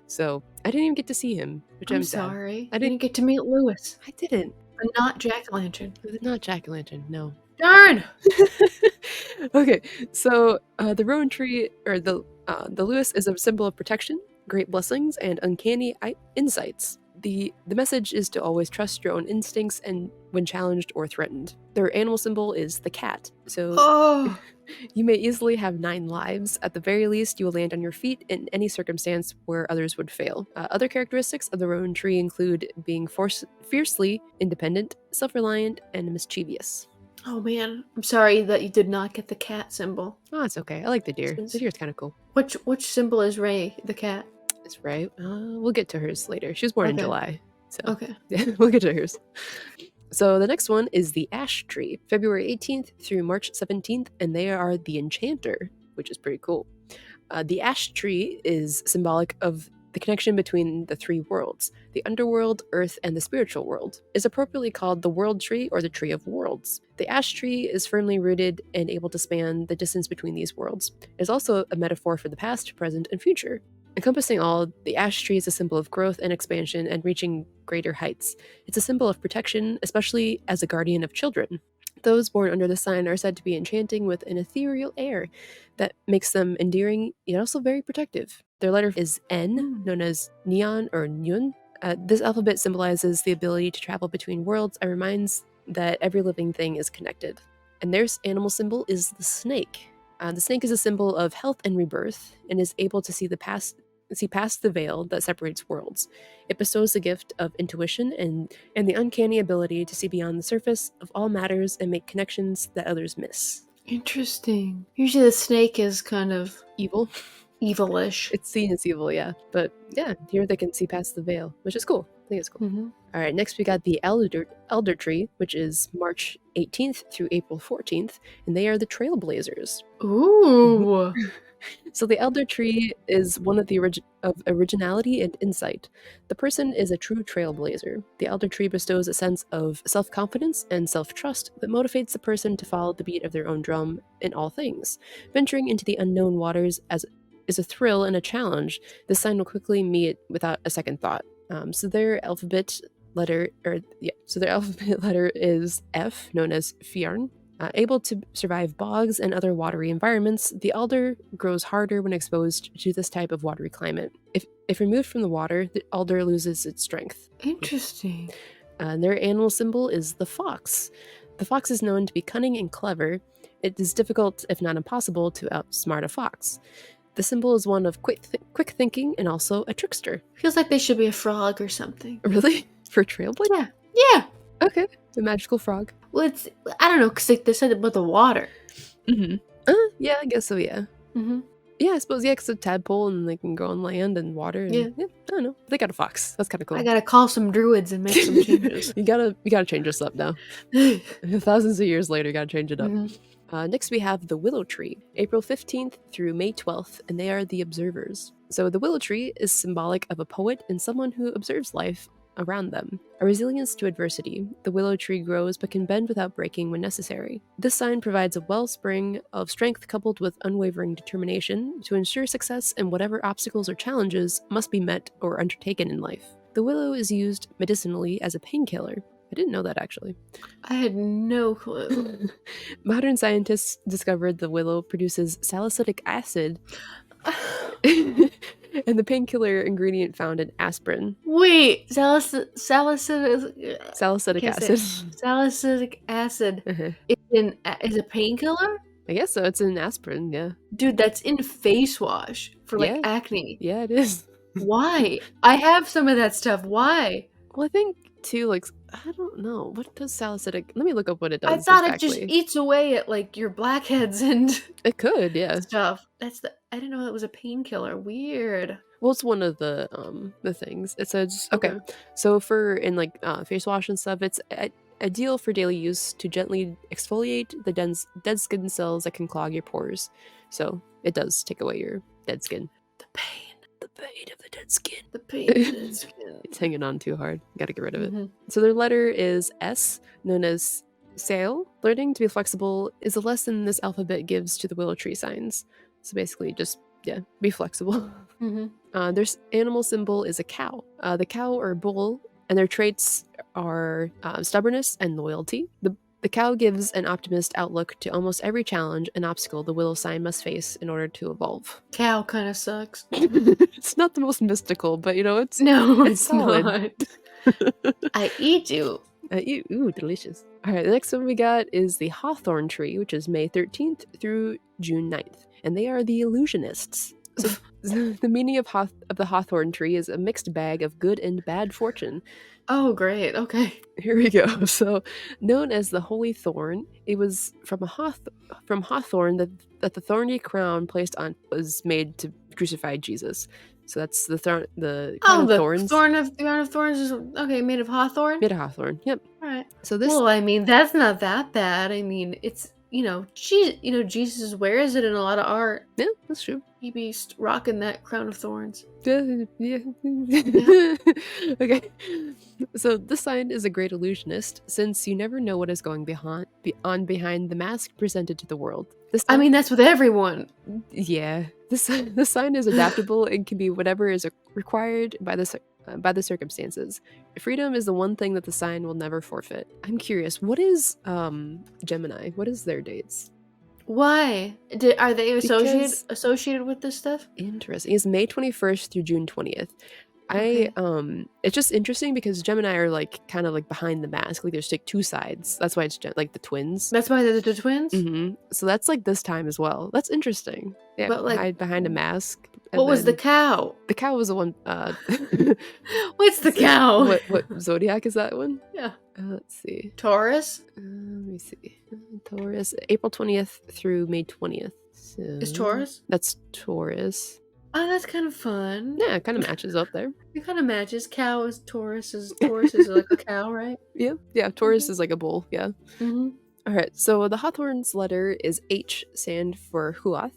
So I didn't even get to see him, which I'm sad. Sorry. I didn't get to meet Lewis. I didn't. But not Jack-o'-lantern. Not jack-o'-lantern, no. Darn! Okay, so the Rowan tree, or the Lewis, is a symbol of protection, great blessings, and uncanny insights. The message is to always trust your own instincts and when challenged or threatened. Their animal symbol is the cat. So you may easily have 9 lives. At the very least, you will land on your feet in any circumstance where others would fail. Other characteristics of the Rowan tree include being fiercely independent, self-reliant, and mischievous. Oh man, I'm sorry that you did not get the cat symbol. Oh, it's okay. I like the deer. The deer's kind of cool. Which symbol is Ray, the cat? It's Ray. We'll get to hers later. She was born in July. So okay. Yeah, we'll get to hers. So the next one is the ash tree, February 18th through March 17th, and they are the enchanter, which is pretty cool. The ash tree is symbolic of the connection between the 3 worlds, the underworld, earth, and the spiritual world. Is appropriately called the world tree or the tree of worlds. The ash tree is firmly rooted and able to span the distance between these worlds. It is also a metaphor for the past, present, and future. Encompassing all, the ash tree is a symbol of growth and expansion and reaching greater heights. It's a symbol of protection, especially as a guardian of children. Those born under the sign are said to be enchanting with an ethereal air that makes them endearing, yet also very protective. Their letter is N, known as Neon or Nyun. This alphabet symbolizes the ability to travel between worlds and reminds that every living thing is connected. And their animal symbol is the snake. The snake is a symbol of health and rebirth and is able to see past the veil that separates worlds. It bestows the gift of intuition and the uncanny ability to see beyond the surface of all matters and make connections that others miss. Interesting. Usually the snake is kind of Evil. Evilish. It's seen as evil, yeah. But yeah, here they can see past the veil, which is cool. I think it's cool. Mm-hmm. All right, next we got the elder tree, which is March 18th through April 14th, and they are the trailblazers. Ooh. So the elder tree is one of the originality and insight. The person is a true trailblazer. The elder tree bestows a sense of self-confidence and self-trust that motivates the person to follow the beat of their own drum in all things. Venturing into the unknown waters is a thrill and a challenge. This sign will quickly meet without a second thought. So their alphabet letter is F, known as Fjarn. Able to survive bogs and other watery environments, the alder grows harder when exposed to this type of watery climate. If removed from the water, the alder loses its strength. Interesting. Their animal symbol is the fox. The fox is known to be cunning and clever. It is difficult, if not impossible, to outsmart a fox. The symbol is one of quick thinking and also a trickster. Feels like they should be a frog or something. Really? For Trailblazer? Yeah. Yeah. Okay. A magical frog. Well, it's, I don't know, because they said about the water. Mm-hmm. Yeah, I guess so, yeah. Mm-hmm. Yeah, I suppose, yeah, because it's a tadpole and they can go on land and water. And, Yeah. I don't know. They got a fox. That's kind of cool. I gotta call some druids and make some changes. You gotta change this up now. Thousands of years later, you gotta change it up. Next, we have the willow tree, April 15th through May 12th, and they are the observers. So the willow tree is symbolic of a poet and someone who observes life around them. A resilience to adversity, the willow tree grows but can bend without breaking when necessary. This sign provides a wellspring of strength coupled with unwavering determination to ensure success in whatever obstacles or challenges must be met or undertaken in life. The willow is used medicinally as a painkiller. I didn't know that, actually. I had no clue. Modern scientists discovered the willow produces salicylic acid and the painkiller ingredient found in aspirin. Wait, salicylic acid. Salicylic acid is a painkiller? I guess so. It's in aspirin, yeah. Dude, that's in face wash for like acne. Yeah, it is. Why? I have some of that stuff. Why? Well, I think too, like, I don't know. What does salicylic... Let me look up what it does. I thought exactly. It just eats away at like your blackheads and it could, yeah. stuff. I didn't know that was a painkiller. Weird. Well, it's one of the things. It says okay. So for in like face wash and stuff, it's ideal for daily use to gently exfoliate the dead skin cells that can clog your pores. So it does take away your dead skin. The pain of the dead skin. The pain of the dead skin. It's hanging on too hard. Gotta get rid of it. So their letter is S, known as Sail. Learning to be flexible is a lesson this alphabet gives to the willow tree signs. So basically just, be flexible. Their animal symbol is a cow. The cow or bull, and their traits are stubbornness and loyalty. The cow gives an optimist outlook to almost every challenge and obstacle the willow sign must face in order to evolve. Cow kind of sucks. It's not the most mystical, but it's solid. Not. I eat you. Ooh, delicious. All right, the next one we got is the hawthorn tree, which is May 13th through June 9th, and they are the illusionists. So the meaning of the hawthorn tree is a mixed bag of good and bad fortune. Oh, great. Okay. Here we go. So, known as the holy thorn, it was from hawthorn that the thorny crown placed on was made to crucify Jesus. So that's the crown of thorns. Crown of thorns is made of hawthorn. Made of hawthorn. Yep. All right. So this. Well, I mean, that's not that bad. I mean, it's Jesus wears it in a lot of art. Yeah, that's true. He be rocking that crown of thorns. Yeah. Okay. So this sign is a great illusionist, since you never know what is going behind the mask presented to the world. I mean, that's with everyone. Yeah. This sign is adaptable and can be whatever is required by the circumstances. Freedom is the one thing that the sign will never forfeit. I'm curious, what is Gemini? What is their dates? Why? Are they associated with this stuff? Interesting. It's May 21st through June 20th. It's just interesting because Gemini are like kind of like behind the mask. Like there's like two sides. That's why it's like the twins. That's why they're the twins? Mm-hmm. So that's like this time as well. That's interesting. Yeah, but like hide behind a mask. What was the cow? The cow was the one. What's the cow? What Zodiac is that one? Yeah. Let's see. Taurus? Let me see. Taurus, April 20th through May 20th. So is Taurus? That's Taurus. Oh, that's kind of fun. Yeah, it kind of matches up there. It kind of matches. Cow is Taurus. Taurus is like a cow, right? Yeah. Taurus is like a bull. Yeah. Mm-hmm. All right. So the hawthorn's letter is H, stand for Huath.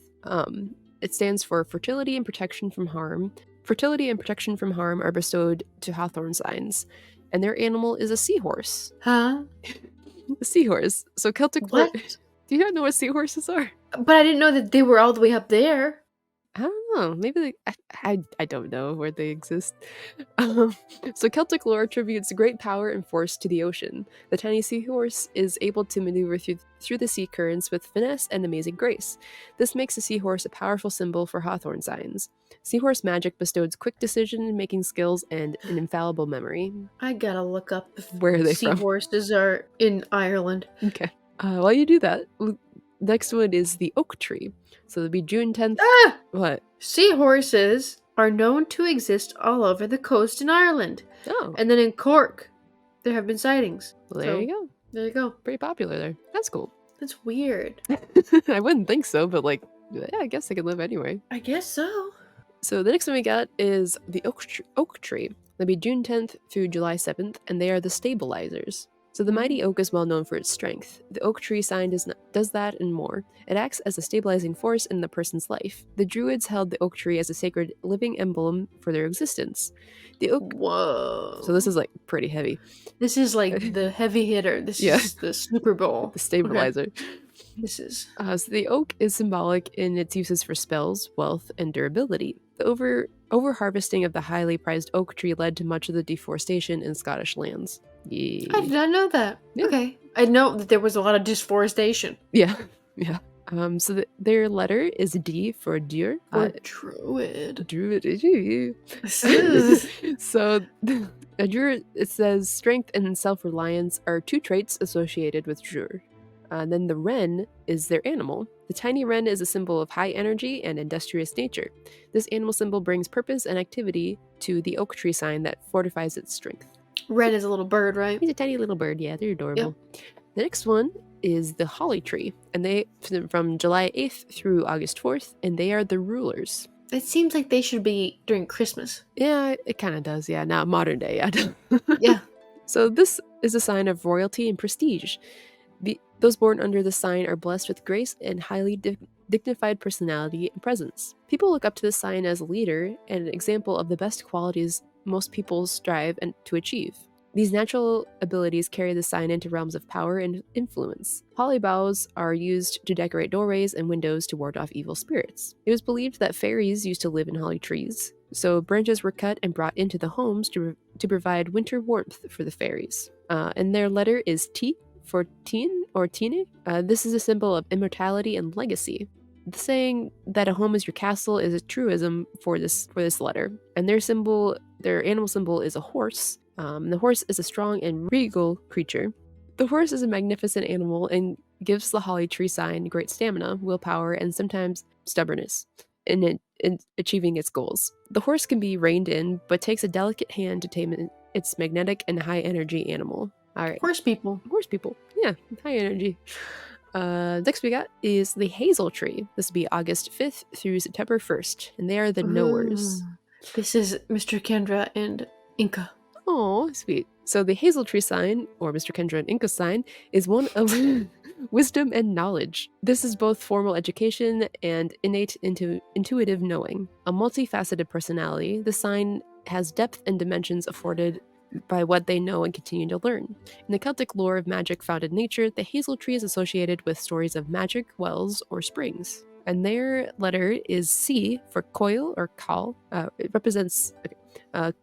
It stands for fertility and protection from harm. Fertility and protection from harm are bestowed to hawthorn signs, and their animal is a seahorse. Huh? A seahorse. So Celtic. What? Do you not know what seahorses are? But I didn't know that they were all the way up there. I don't know. Maybe I don't know where they exist. Um, so Celtic lore attributes great power and force to the ocean. The tiny seahorse is able to maneuver through the sea currents with finesse and amazing grace. This makes the seahorse a powerful symbol for Hawthorn signs. Seahorse magic bestows quick decision-making skills and an infallible memory. I gotta look up if Where are they from? seahorses are in Ireland. Okay. While you do that, next one is the oak tree. So it'll be June 10th. Ah! What? Seahorses are known to exist all over the coast in Ireland. Oh. And then in Cork, there have been sightings. Well, there So, you go. There you go. Pretty popular there. That's cool. That's weird. I wouldn't think so, but like, yeah, I guess they could live anywhere. I guess so. So the next one we got is the oak tree. They'll be June 10th through July 7th, and they are the stabilizers. So the mighty oak is well known for its strength. The oak tree sign does that and more. It acts as a stabilizing force in the person's life. The Druids held the oak tree as a sacred living emblem for their existence. The oak. Whoa. So this is like pretty heavy. This is like the heavy hitter. This is the Super Bowl. The stabilizer. Okay. This is. So the oak is symbolic in its uses for spells, wealth, and durability. The over-harvesting of the highly prized oak tree led to much of the deforestation in Scottish lands. Yeah. I did not know that. Yeah. Okay. I know that there was a lot of deforestation. Yeah. Yeah. So their letter is D for Dur. Or Druid. Druid. So a Druid, it says strength and self-reliance are two traits associated with Druid. Then the wren is their animal. The tiny wren is a symbol of high energy and industrious nature. This animal symbol brings purpose and activity to the oak tree sign that fortifies its strength. Wren is a little bird, right? He's a tiny little bird. Yeah, they're adorable. Yep. The next one is the holly tree, and they from July 8th through August 4th, and they are the rulers. It seems like they should be during Christmas. Yeah, it kind of does. Yeah, now modern day. Yeah. Yeah. So this is a sign of royalty and prestige. Those born under the sign are blessed with grace and highly dignified personality and presence. People look up to this sign as a leader and an example of the best qualities most people strive to achieve. These natural abilities carry the sign into realms of power and influence. Holly boughs are used to decorate doorways and windows to ward off evil spirits. It was believed that fairies used to live in holly trees, so branches were cut and brought into the homes to provide winter warmth for the fairies. And their letter is T for teen or tine. This is a symbol of immortality and legacy. The saying that a home is your castle is a truism for this letter. And their animal symbol is a horse. The horse is a strong and regal creature. The horse is a magnificent animal and gives the holly tree sign great stamina, willpower, and sometimes stubbornness in achieving its goals. The horse can be reined in, but takes a delicate hand to tame its magnetic and high energy animal. All right. Horse people. Yeah, high energy. Next we got is the hazel tree. This will be August 5th through September 1st, and they are the knowers. This is Mr. Kendra and Inca. Oh, sweet. So the hazel tree sign, or Mr. Kendra and Inca sign, is one of wisdom and knowledge. This is both formal education and innate intuitive knowing. A multifaceted personality, the sign has depth and dimensions afforded by what they know and continue to learn. In the Celtic lore of magic found in nature, the hazel tree is associated with stories of magic wells or springs. And their letter is C for coil or call. It represents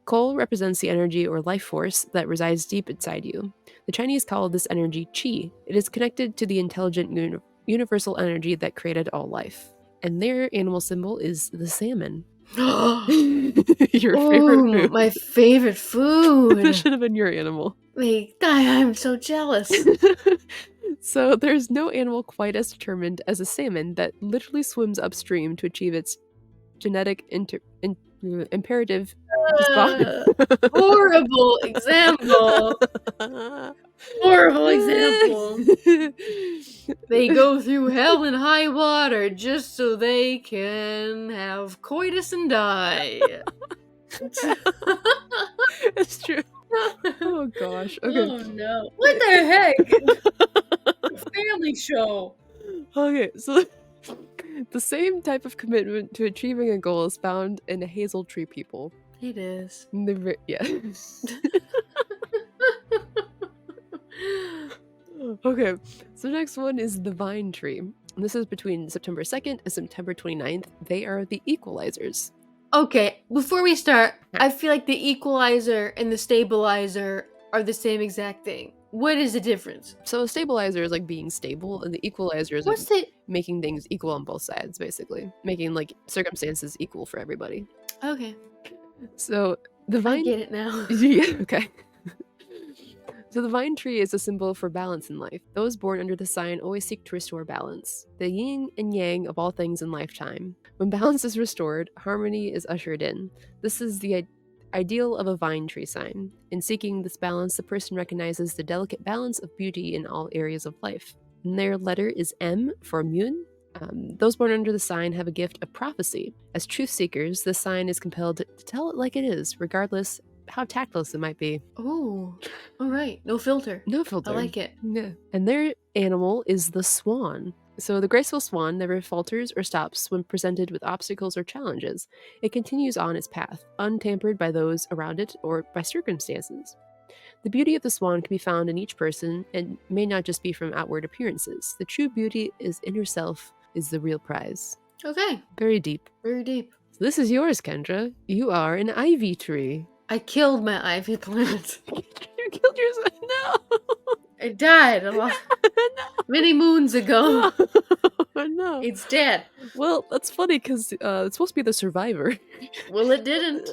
coal represents the energy or life force that resides deep inside you. The Chinese call this energy qi. It is connected to the intelligent universal energy that created all life. And their animal symbol is the salmon. Your favorite food. My favorite food. This should have been your animal. Like, I'm so jealous. So there's no animal quite as determined as a salmon that literally swims upstream to achieve its genetic imperative. Horrible example. Horrible example. They go through hell and high water just so they can have coitus and die. It's true. Oh gosh. Okay. Oh no. What the heck? Family show. Okay, so the same type of commitment to achieving a goal is found in the hazel tree people. It is. Yeah. Okay, so next one is the vine tree. And this is between September 2nd and September 29th. They are the equalizers. Okay, before we start, I feel like the equalizer and the stabilizer are the same exact thing. What is the difference? So a stabilizer is like being stable, and the equalizer is like What's the... making things equal on both sides, basically. Making like circumstances equal for everybody. Okay, So the I vine... get it now. Yeah, okay. So the vine tree is a symbol for balance in life. Those born under the sign always seek to restore balance, the yin and yang of all things in lifetime. When balance is restored, harmony is ushered in. This is the ideal of a vine tree sign. In seeking this balance, the person recognizes the delicate balance of beauty in all areas of life. And their letter is M for Mun. Those born under the sign have a gift of prophecy. As truth seekers, this sign is compelled to tell it like it is, regardless how tactless it might be. Oh, all right. No filter. No filter. I like it. Yeah. And their animal is the swan. So the graceful swan never falters or stops when presented with obstacles or challenges. It continues on its path, untampered by those around it or by circumstances. The beauty of the swan can be found in each person and may not just be from outward appearances. The true beauty is inner self is the real prize. Okay. Very deep. Very deep. So this is yours, Kendra. You are an ivy tree. I killed my ivy plant. You killed yourself. No. It died a lot. Many moons ago. No. It's dead. Well, that's funny because it's supposed to be the survivor. Well, it didn't.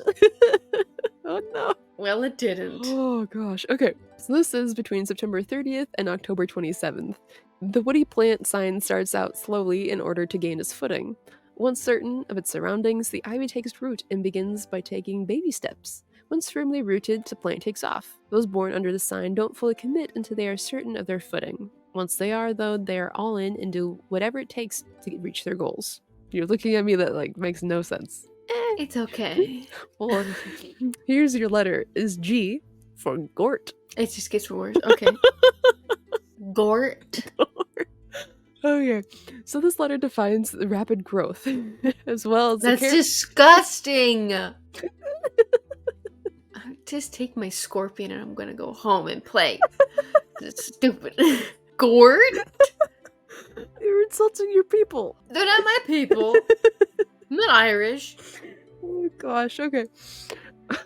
Oh no. Well, it didn't. Oh gosh. Okay. So this is between September 30th and October 27th. The woody plant sign starts out slowly in order to gain its footing. Once certain of its surroundings, the ivy takes root and begins by taking baby steps. Once firmly rooted, the plant takes off. Those born under the sign don't fully commit until they are certain of their footing. Once they are, though, they are all in and do whatever it takes to reach their goals. You're looking at me that like makes no sense. It's okay. Well, here's your letter. Is G for Gort. It just gets worse. Okay. Gort. Okay, so this letter defines the rapid growth, as well as That's disgusting. Just take my scorpion and I'm gonna go home and play. It's stupid. Gort? You're insulting your people. They're not my people. I'm not Irish. Oh gosh. Okay.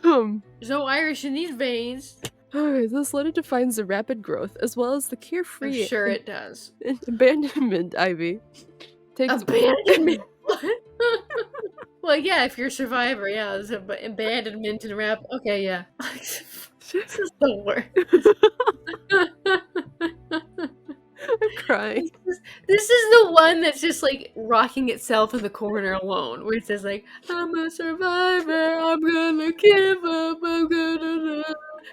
There's no Irish in these veins. Okay, this letter defines the rapid growth, as well as the carefree. I'm sure it does. Abandonment ivy. Abandonment. What? Well, yeah, if you're a survivor, yeah, there's abandonment and rap. Okay, yeah. This is the worst. I'm crying. This is the one that's just like rocking itself in the corner alone, where it says like, "I'm a survivor. I'm gonna give up. I'm gonna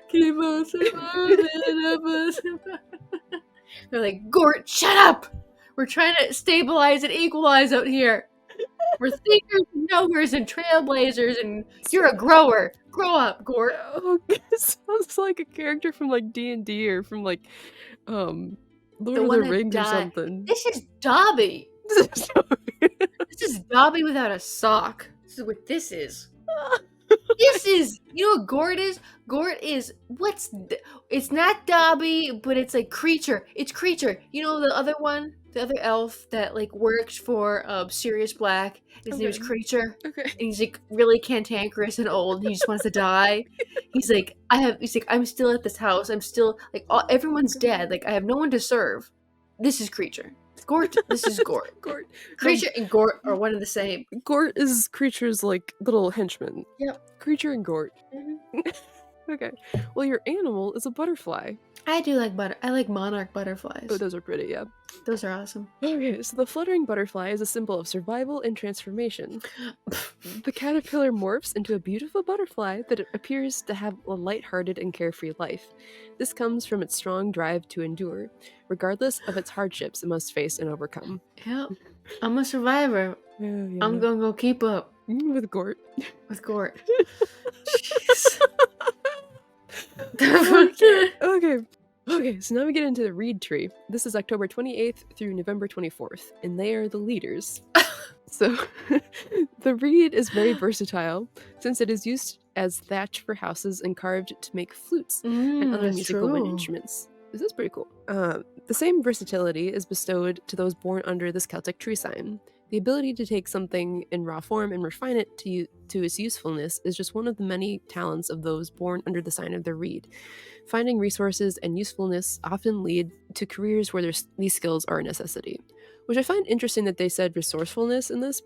keep on surviving. I'm a survivor." They're like, "Gort, shut up! We're trying to stabilize and equalize out here. We're thinkers and knowers and trailblazers, and you're a grower. Grow up, Gort." Oh, it sounds like a character from like D&D or from like Lord of the Rings or something. This is Dobby. This is Dobby without a sock. This is what this is. This is, you know what Gort is? Gort is, it's not Dobby, but it's like Creature. It's Creature. You know the other one? The other elf that like works for Sirius Black. His name is Creature. Okay. And he's like really cantankerous and old. And he just wants to die. He's like, I'm still at this house. I'm still like, everyone's dead. Like I have no one to serve. This is Creature. Gort. This is Gort. Gort. Creature and Gort are one and the same. Gort is Creature's like little henchman. Yep. Creature and Gort. Mm-hmm. Okay. Well, your animal is a butterfly. I do like I like monarch butterflies. Oh, those are pretty, yeah. Those are awesome. Okay, so the fluttering butterfly is a symbol of survival and transformation. The caterpillar morphs into a beautiful butterfly that appears to have a lighthearted and carefree life. This comes from its strong drive to endure, regardless of its hardships it must face and overcome. Yeah, I'm a survivor. Yeah. I'm gonna go keep up. With Gort. With Gort. Okay, so now we get into the reed tree. This is October 28th through November 24th, and they are the leaders. So, the reed is very versatile, since it is used as thatch for houses and carved to make flutes and other musical wind instruments. This is pretty cool. The same versatility is bestowed to those born under this Celtic tree sign. The ability to take something in raw form and refine it to its usefulness is just one of the many talents of those born under the sign of the reed. Finding resources and usefulness often lead to careers where these skills are a necessity. Which I find interesting that they said resourcefulness in this,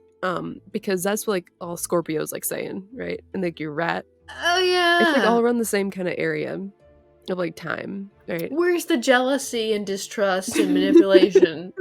because that's what like all Scorpios like saying, right? And like your rat. Oh It's like yeah. all around the same kind of area of like time, right? Where's the jealousy and distrust and manipulation?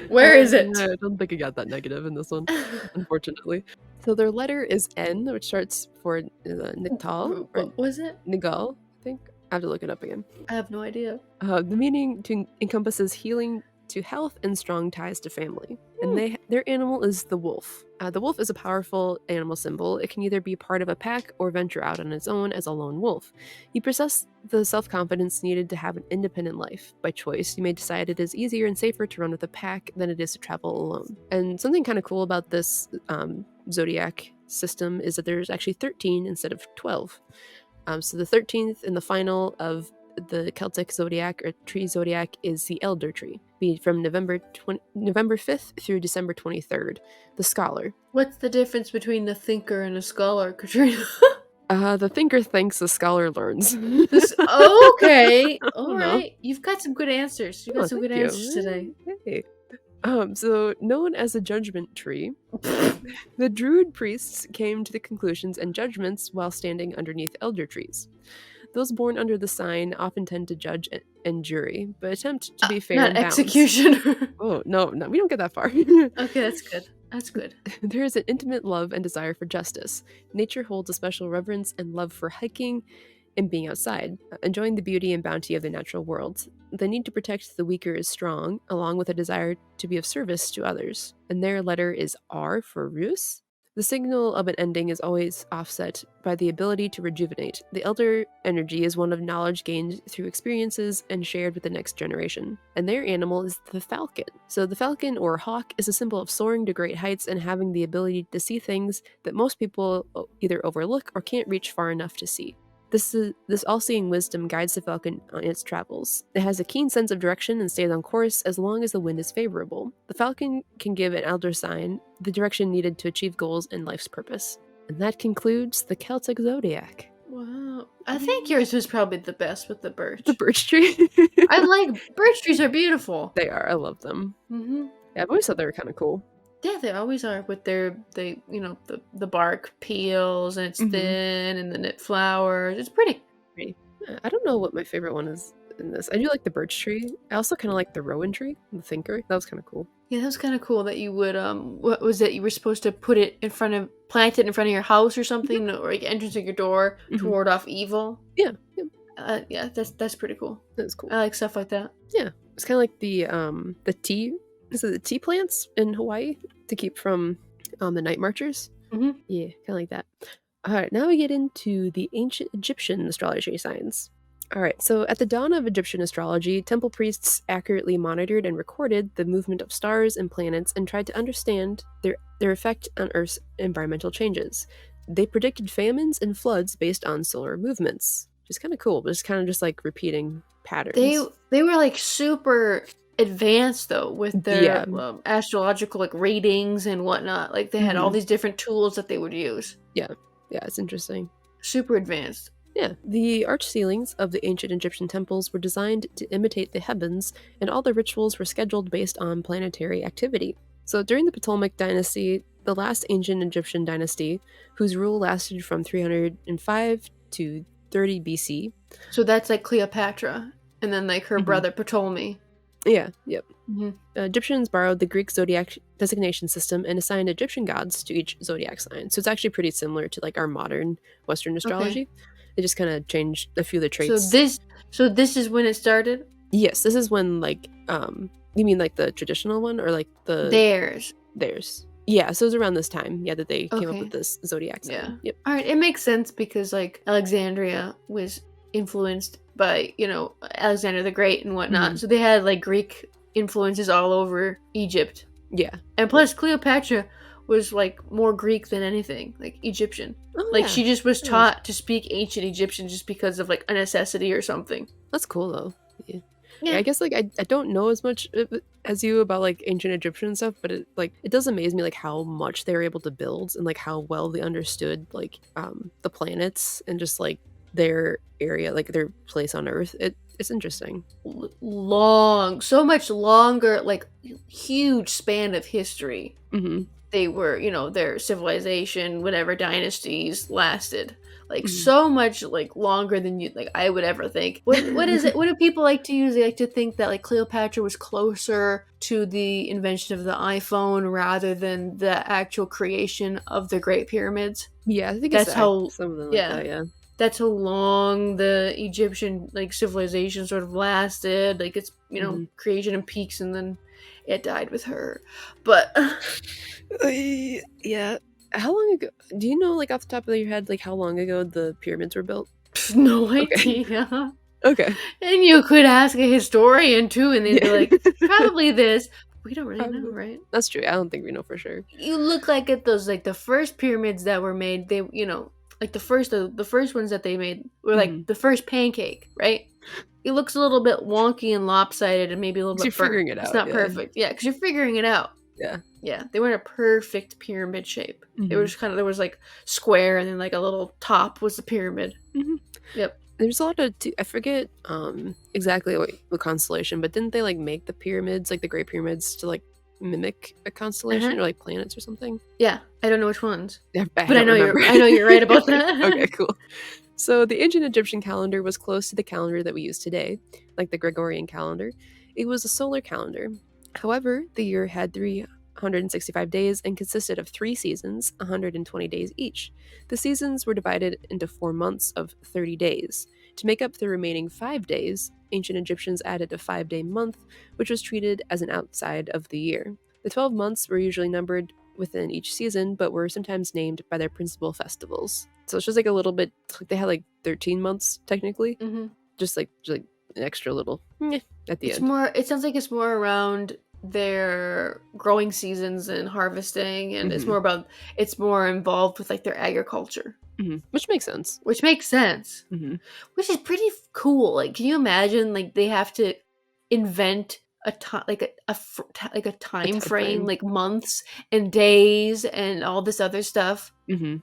Where is it? I don't think I got that negative in this one, unfortunately. So their letter is N, which starts for Nital, or What was it? Nigal, I think. I have to look it up again. I have no idea. The meaning encompasses healing to health and strong ties to family. And their animal is the wolf. The wolf is a powerful animal symbol. It can either be part of a pack or venture out on its own as a lone wolf. You possess the self-confidence needed to have an independent life. By choice, you may decide it is easier and safer to run with a pack than it is to travel alone. And something kind of cool about this Zodiac system is that there's actually 13 instead of 12. So the 13th and the final of the Celtic Zodiac or Tree Zodiac is the Elder Tree, be from November 5th through December 23rd. The Scholar. What's the difference between the thinker and a scholar, Katrina? The thinker thinks, the scholar learns. Okay, all right. You've got some good answers. You've got some good Thank you. answers today. Hey. So known as the Judgment Tree, the Druid priests came to the conclusions and judgments while standing underneath elder trees. Those born under the sign often tend to judge and jury, but attempt to be fair not and balanced. executioner. Oh, no, we don't get that far. Okay, that's good. That's good. There is an intimate love and desire for justice. Nature holds a special reverence and love for hiking and being outside, enjoying the beauty and bounty of the natural world. The need to protect the weaker is strong, along with a desire to be of service to others. And their letter is R for Rus. The signal of an ending is always offset by the ability to rejuvenate. The elder energy is one of knowledge gained through experiences and shared with the next generation. And their animal is the falcon. So the falcon or hawk is a symbol of soaring to great heights and having the ability to see things that most people either overlook or can't reach far enough to see. This all-seeing wisdom guides the falcon on its travels. It has a keen sense of direction and stays on course as long as the wind is favorable. The falcon can give an elder sign the direction needed to achieve goals and life's purpose. And that concludes the Celtic Zodiac. Wow. I think yours was probably the best with the birch. The birch tree. I like birch trees are beautiful. They are. I love them. Mm-hmm. Yeah, I've always thought they were kind of cool. Yeah, they always are with the bark peels and it's thin and then it flowers. It's pretty. I don't know what my favorite one is in this. I do like the birch tree. I also kind of like the rowan tree, the thinker. That was kind of cool. Yeah, that was kind of cool that you would what was it? You were supposed to plant it in front of your house or something, or like entrance of your door to ward off evil. Yeah. Yeah, that's pretty cool. That's cool. I like stuff like that. Yeah, it's kind of like the tea. Is it the tea plants in Hawaii to keep from the night marchers? Mm-hmm. Yeah, kind of like that. All right, now we get into the ancient Egyptian astrology signs. All right, so at the dawn of Egyptian astrology, temple priests accurately monitored and recorded the movement of stars and planets and tried to understand their effect on Earth's environmental changes. They predicted famines and floods based on solar movements, which is kind of cool, but it's kind of just like repeating patterns. They were like super advanced though with their astrological like readings and whatnot. Like they had all these different tools that they would use. Yeah, it's interesting. Super advanced. Yeah, the arch ceilings of the ancient Egyptian temples were designed to imitate the heavens, and all the rituals were scheduled based on planetary activity. So during the Ptolemaic dynasty, the last ancient Egyptian dynasty, whose rule lasted from 305 to 30 BC. So that's like Cleopatra, and then like her brother Ptolemy. Yeah, yep. Egyptians borrowed the Greek zodiac designation system and assigned Egyptian gods to each zodiac sign. So it's actually pretty similar to like our modern Western astrology. Okay. They just kind of changed a few of the traits. So this is when it started? Yes, this is when like you mean like the traditional one or like the theirs. Yeah, so it was around this time, that they came up with this zodiac sign. Yeah. Yep. All right, it makes sense because like Alexandria was influenced by, Alexander the Great and whatnot. So they had like Greek influences all over Egypt. Yeah. And plus Cleopatra was like more Greek than anything, like Egyptian. She just was taught to speak ancient Egyptian just because of like a necessity or something. That's cool though. Yeah. I guess like I don't know as much as you about like ancient Egyptian stuff, but it does amaze me like how much they were able to build and like how well they understood like the planets and just like their area, like their place on Earth. It's interesting. So much longer, like huge span of history. Mm-hmm. They were, their civilization, whatever dynasties lasted, like Mm-hmm. so much like longer than you like I would ever think. What is it? What do people like to use? They like to think that like Cleopatra was closer to the invention of the iPhone rather than the actual creation of the Great Pyramids. Yeah, I think it's That's how, something like yeah. that. Yeah. That's how long the Egyptian like civilization sort of lasted. Like it's Mm-hmm. creation and peaks, and then it died with her. But Yeah. How long ago? Do you know, like off the top of your head, like how long ago the pyramids were built? no Okay. idea. Okay. And you could ask a historian too, and they'd be Yeah. like, probably this. We don't really know, Probably. right? That's true. I don't think we know for sure. You look like at those like the first pyramids that were made. They like the first ones that they made were like Mhm. the first pancake, right? It looks a little bit wonky and lopsided and maybe a little 'Cause you're bit burnt. figuring it It's out. not Yeah. perfect. Yeah, because you're figuring it out. Yeah. Yeah, they weren't a perfect pyramid shape. They were Mhm. just kind of, there was like square and then like a little top was the pyramid. Mhm. Yep. There's a lot of I forget exactly what the constellation, but didn't they like make the pyramids, like the Great Pyramids, to like mimic a Uh-huh. constellation or like planets or something? Yeah, I don't know which ones, I but don't remember. I know you're right about that. Okay, cool. So the ancient Egyptian calendar was close to the calendar that we use today, like the Gregorian calendar. It was a solar calendar. However, the year had 365 days and consisted of 3 seasons, 120 days each. The seasons were divided into 4 months of 30 days. To make up the remaining 5 days, ancient Egyptians added a 5-day month, which was treated as an outside of the year. The 12 months were usually numbered within each season, but were sometimes named by their principal festivals. So it's just like a little bit, like they had like 13 months technically, hmm just like an extra little at the It's end. more. It sounds like it's more around their growing seasons and harvesting, and Mhm. it's more involved with like their agriculture, Which makes sense. which makes sense. Hmm. Which is pretty cool. Like, can you imagine? Like, they have to invent a time, like like a A time time frame, frame. like months and days and all this other stuff. Hmm.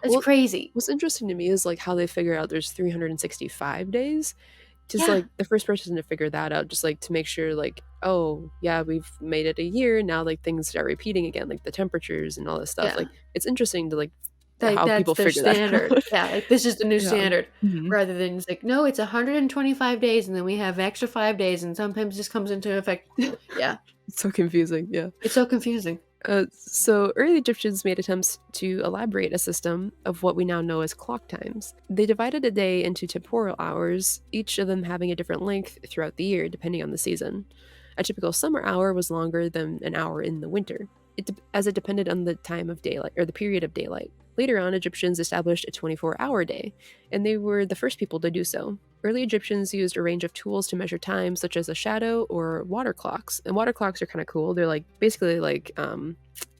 That's Well, crazy. what's interesting to me is like how they figure out there's 365 days. Just Yeah, like the first person to figure that out, just like to make sure, like, oh yeah, we've made it a year now. Like things start repeating again, like the temperatures and all this stuff. yeah. Like it's interesting to like Like how that's people their figure that standard. out. Yeah, like this is the new Yeah. standard. Hmm. Rather than it's like, no, it's 125 days, and then we have extra 5 days, and sometimes this comes into effect. Yeah, It's so confusing. Yeah. it's so confusing. So early Egyptians made attempts to elaborate a system of what we now know as clock times. They divided a day into temporal hours, each of them having a different length throughout the year, depending on the season. A typical summer hour was longer than an hour in the winter, as it depended on the time of daylight or the period of daylight. Later on, Egyptians established a 24-hour day, and they were the first people to do so. Early Egyptians used a range of tools to measure time, such as a shadow or water clocks. And water clocks are kind of cool. They're like basically like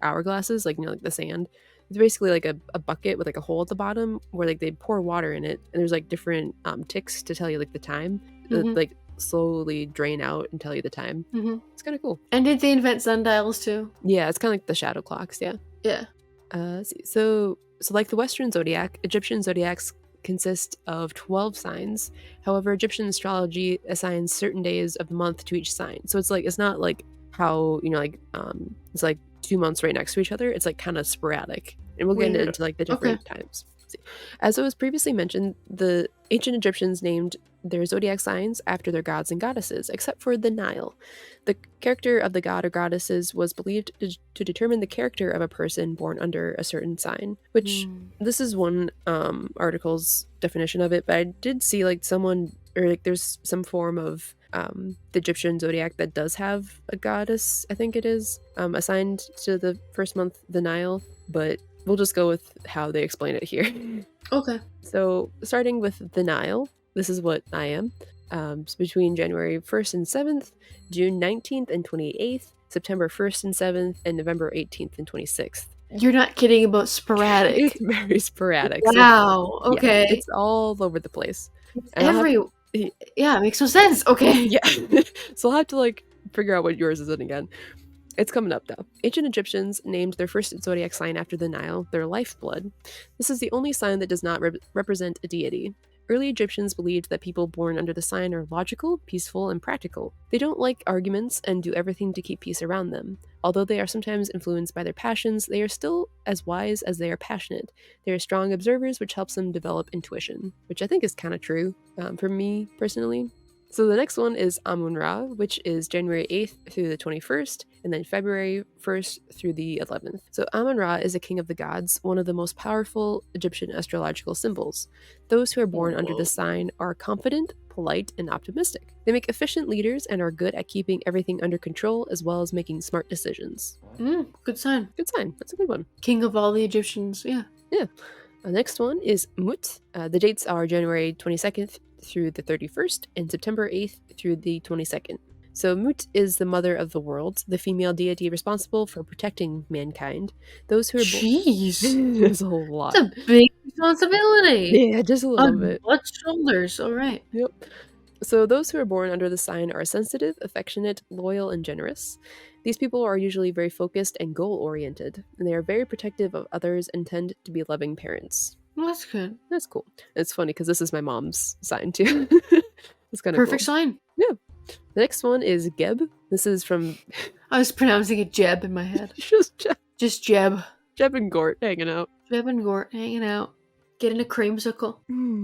hourglasses, like like the sand. It's basically like a bucket with like a hole at the bottom where like they pour water in it, and there's like different ticks to tell you like the time, hmm like slowly drain out and tell you the time. hmm It's kind of cool. And did they invent sundials too? Yeah, it's kind of like the shadow clocks. Yeah. Yeah. Let's see. So like the Western Zodiac, Egyptian zodiacs consist of 12 signs. However, Egyptian astrology assigns certain days of the month to each sign. So it's not like how, it's like 2 months right next to each other. It's like kind of sporadic. And we'll get Weird. into like the Okay. different times. Let's see. As it was previously mentioned, the ancient Egyptians named their zodiac signs after their gods and goddesses, except for the Nile. The character of the god or goddesses was believed to determine the character of a person born under a certain sign, which Mm. this is one article's definition of it, but I did see like someone, or like there's some form of the Egyptian zodiac that does have a goddess, I think it is, assigned to the first month, the Nile, but we'll just go with how they explain it here. Okay. So starting with the Nile, this is what I am. It's between January 1st and 7th, June 19th and 28th, September 1st and 7th, and November 18th and 26th. You're not kidding about sporadic. It's very sporadic. Wow. So, yeah, Okay. it's all over the place. It's And I'll have, Yeah, it makes no sense. Okay. Yeah. So I'll have to like figure out what yours is in again. It's coming up though. Ancient Egyptians named their first zodiac sign after the Nile, their lifeblood. This is the only sign that does not represent a deity. Early Egyptians believed that people born under the sign are logical, peaceful, and practical. They don't like arguments and do everything to keep peace around them. Although they are sometimes influenced by their passions, they are still as wise as they are passionate. They are strong observers, which helps them develop intuition, which I think is kind of true for me personally. So the next one is Amun-Ra, which is January 8th through the 21st, and then February 1st through the 11th. So Amun-Ra is a king of the gods, one of the most powerful Egyptian astrological symbols. Those who are born under this sign are confident, polite, and optimistic. They make efficient leaders and are good at keeping everything under control as well as making smart decisions. Good sign. Good sign. That's a good one. King of all the Egyptians. Yeah. Yeah. The next one is Mut. The dates are January 22nd through the 31st and September 8th through the 22nd. So Mut is the mother of the world, the female deity responsible for protecting mankind. Those who are Jeez. There's a whole lot. That's a big responsibility. Yeah, just a little On bit. what shoulders? All right. Yep. So those who are born under the sign are sensitive, affectionate, loyal, and generous. These people are usually very focused and goal-oriented, and they are very protective of others and tend to be loving parents. Well, that's good. That's cool. It's funny because this is my mom's sign too. It's kind of Perfect cool. sign. Yeah. The next one is Geb. This is from I was pronouncing it Jeb in my head. just Jeb. Just Jeb. Jeb and Gort hanging out. Jeb and Gort hanging out. Getting a creamsicle.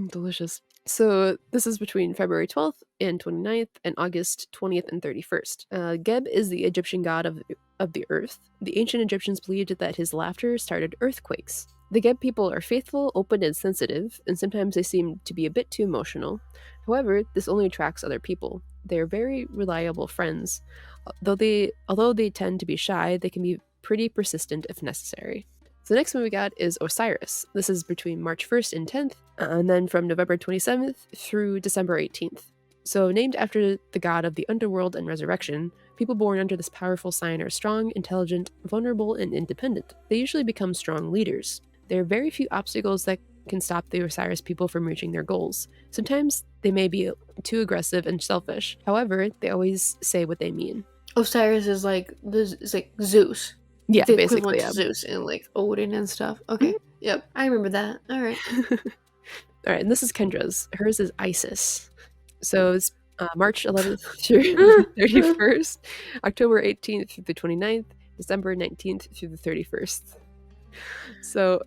Delicious. So this is between February 12th and 29th and August 20th and 31st. Geb is the Egyptian god of the earth. The ancient Egyptians believed that his laughter started earthquakes. The Geb people are faithful, open, and sensitive, and sometimes they seem to be a bit too emotional. However, this only attracts other people. They are very reliable friends. Although they tend to be shy, they can be pretty persistent if necessary. So the next one we got is Osiris. This is between March 1st and 10th, and then from November 27th through December 18th. So named after the god of the underworld and resurrection, people born under this powerful sign are strong, intelligent, vulnerable, and independent. They usually become strong leaders. There are very few obstacles that can stop the Osiris people from reaching their goals. Sometimes they may be too aggressive and selfish. However, they always say what they mean. Osiris is like Zeus. Yeah, the basically. equivalent to Zeus and like Odin and stuff. Okay. Yep. I remember that. All right. All right, and this is Kendra's. Hers is Isis. So it's March 11th through 31st, October 18th through the 29th, December 19th through the 31st. So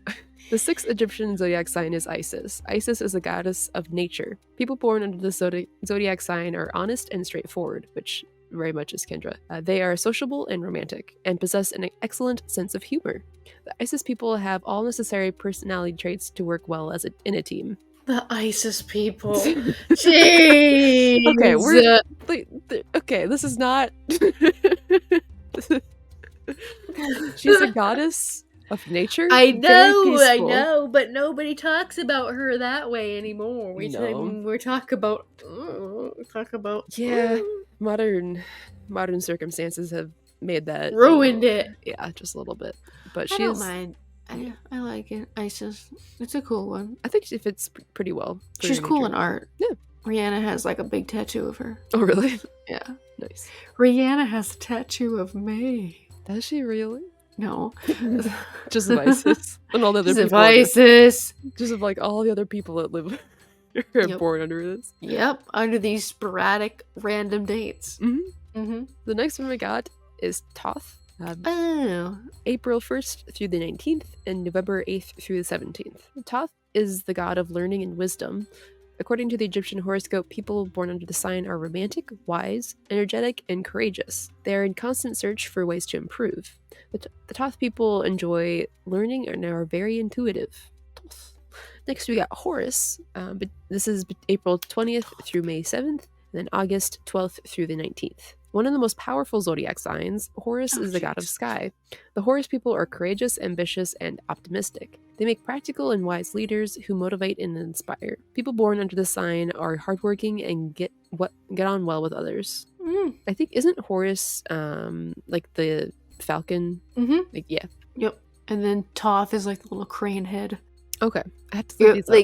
the sixth Egyptian zodiac sign is Isis. Isis is a goddess of nature. People born under the zodiac sign are honest and straightforward, which very much is Kendra. They are sociable and romantic, and possess an excellent sense of humor. The Isis people have all necessary personality traits to work well in a team. The Isis people. Jeez. Okay, this is not. She's a goddess of nature. I know, but nobody talks about her that way anymore. We talk about. Yeah, modern circumstances have made that ruined it. Yeah, just a little bit. But I don't mind. I like it. Isis. It's a cool one. I think she fits pretty well. She's cool in art. Yeah. Rihanna has like a big tattoo of her. Oh, really? Yeah. Nice. Rihanna has a tattoo of me. Does she really? No. Just of Isis. And all the other people. Isis. Just of like all the other people that live born under this. Yep. Under these sporadic random dates. The next one we got is Thoth. April 1st through the 19th and November 8th through the 17th. Thoth is the god of learning and wisdom. According to the Egyptian horoscope, people born under the sign are romantic, wise, energetic, and courageous. They are in constant search for ways to improve. The Thoth people enjoy learning and are very intuitive. Next, we got Horus. But this is April 20th through May 7th, and then August 12th through the 19th. One of the most powerful zodiac signs, Horus is the god of sky. The Horus people are courageous, ambitious, and optimistic. They make practical and wise leaders who motivate and inspire. People born under the sign are hardworking and get on well with others. I think, isn't Horus like the falcon? Mm-hmm. Like, yeah. Yep. And then Thoth is like the little crane head. Okay. I have to look these up.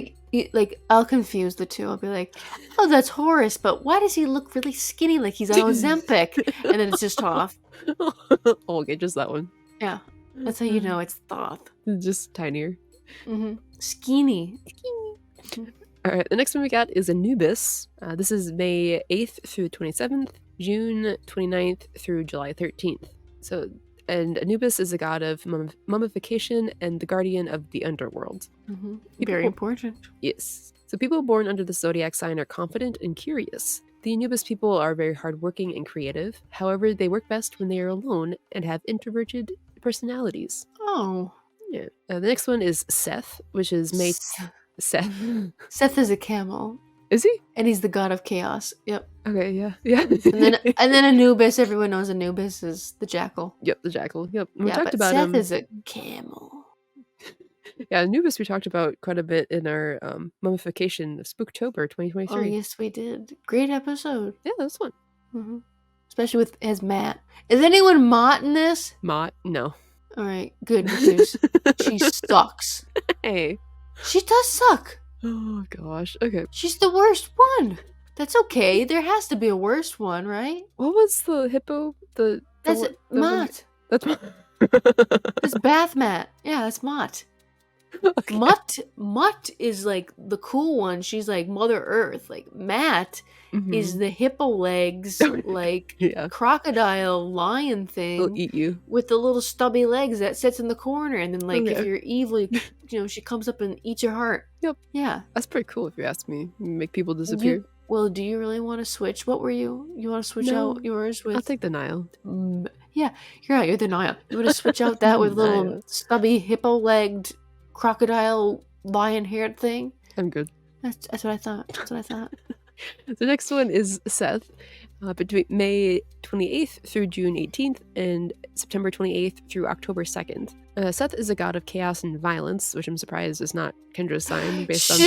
Like I'll confuse the two. I'll be like, oh, that's Horus, but why does he look really skinny like he's on Ozempic? And then it's just Thoth. Okay, just that one. Yeah, that's how you know it's Thoth. Just tinier. Skinny. All right, the next one we got is Anubis. This is May 8th through 27th, June 29th through July 13th. And Anubis is a god of mummification and the guardian of the underworld. Very important. Yes. So people born under the Zodiac sign are confident and curious. The Anubis people are very hardworking and creative. However, they work best when they are alone and have introverted personalities. Oh. Yeah. The next one is Seth, which is May... Seth. Seth is a camel. Is he? And he's the god of chaos. Yep. Okay, yeah. and then Anubis, everyone knows Anubis is the jackal. Yep, the jackal. Yep. We talked but about Seth is a camel. Yeah, Anubis we talked about quite a bit in our mummification of Spooktober 2023. Oh, yes, we did. Great episode. Yeah, that's one. Especially with as Matt. Is anyone Mott in this? Mott? No. All right, good, because she sucks. Hey. She does suck. Oh, gosh. Okay. She's the worst one. That's okay. There has to be a worst one, right? What was the hippo? That's Mott. That's Mott. That's Bath Matt. Yeah, that's Mott. Okay. Mutt is like the cool one. She's like Mother Earth. Like Matt is the hippo legs, like crocodile lion thing. It'll eat you with the little stubby legs that sits in the corner, and then like if you're evil, she comes up and eats your heart. Yep. Yeah. That's pretty cool if you ask me. Make people disappear. Do you really want to switch? What were you? You want to switch out yours with? I'll take the Nile. Yeah, you're right. You're the Nile. You want to switch out that with little stubby hippo-legged crocodile lion-haired thing? I'm good. That's what I thought. The next one is Seth, between May 28th through June 18th and September 28th through October 2nd. Seth is a god of chaos and violence, which I'm surprised is not Kendra's sign based on...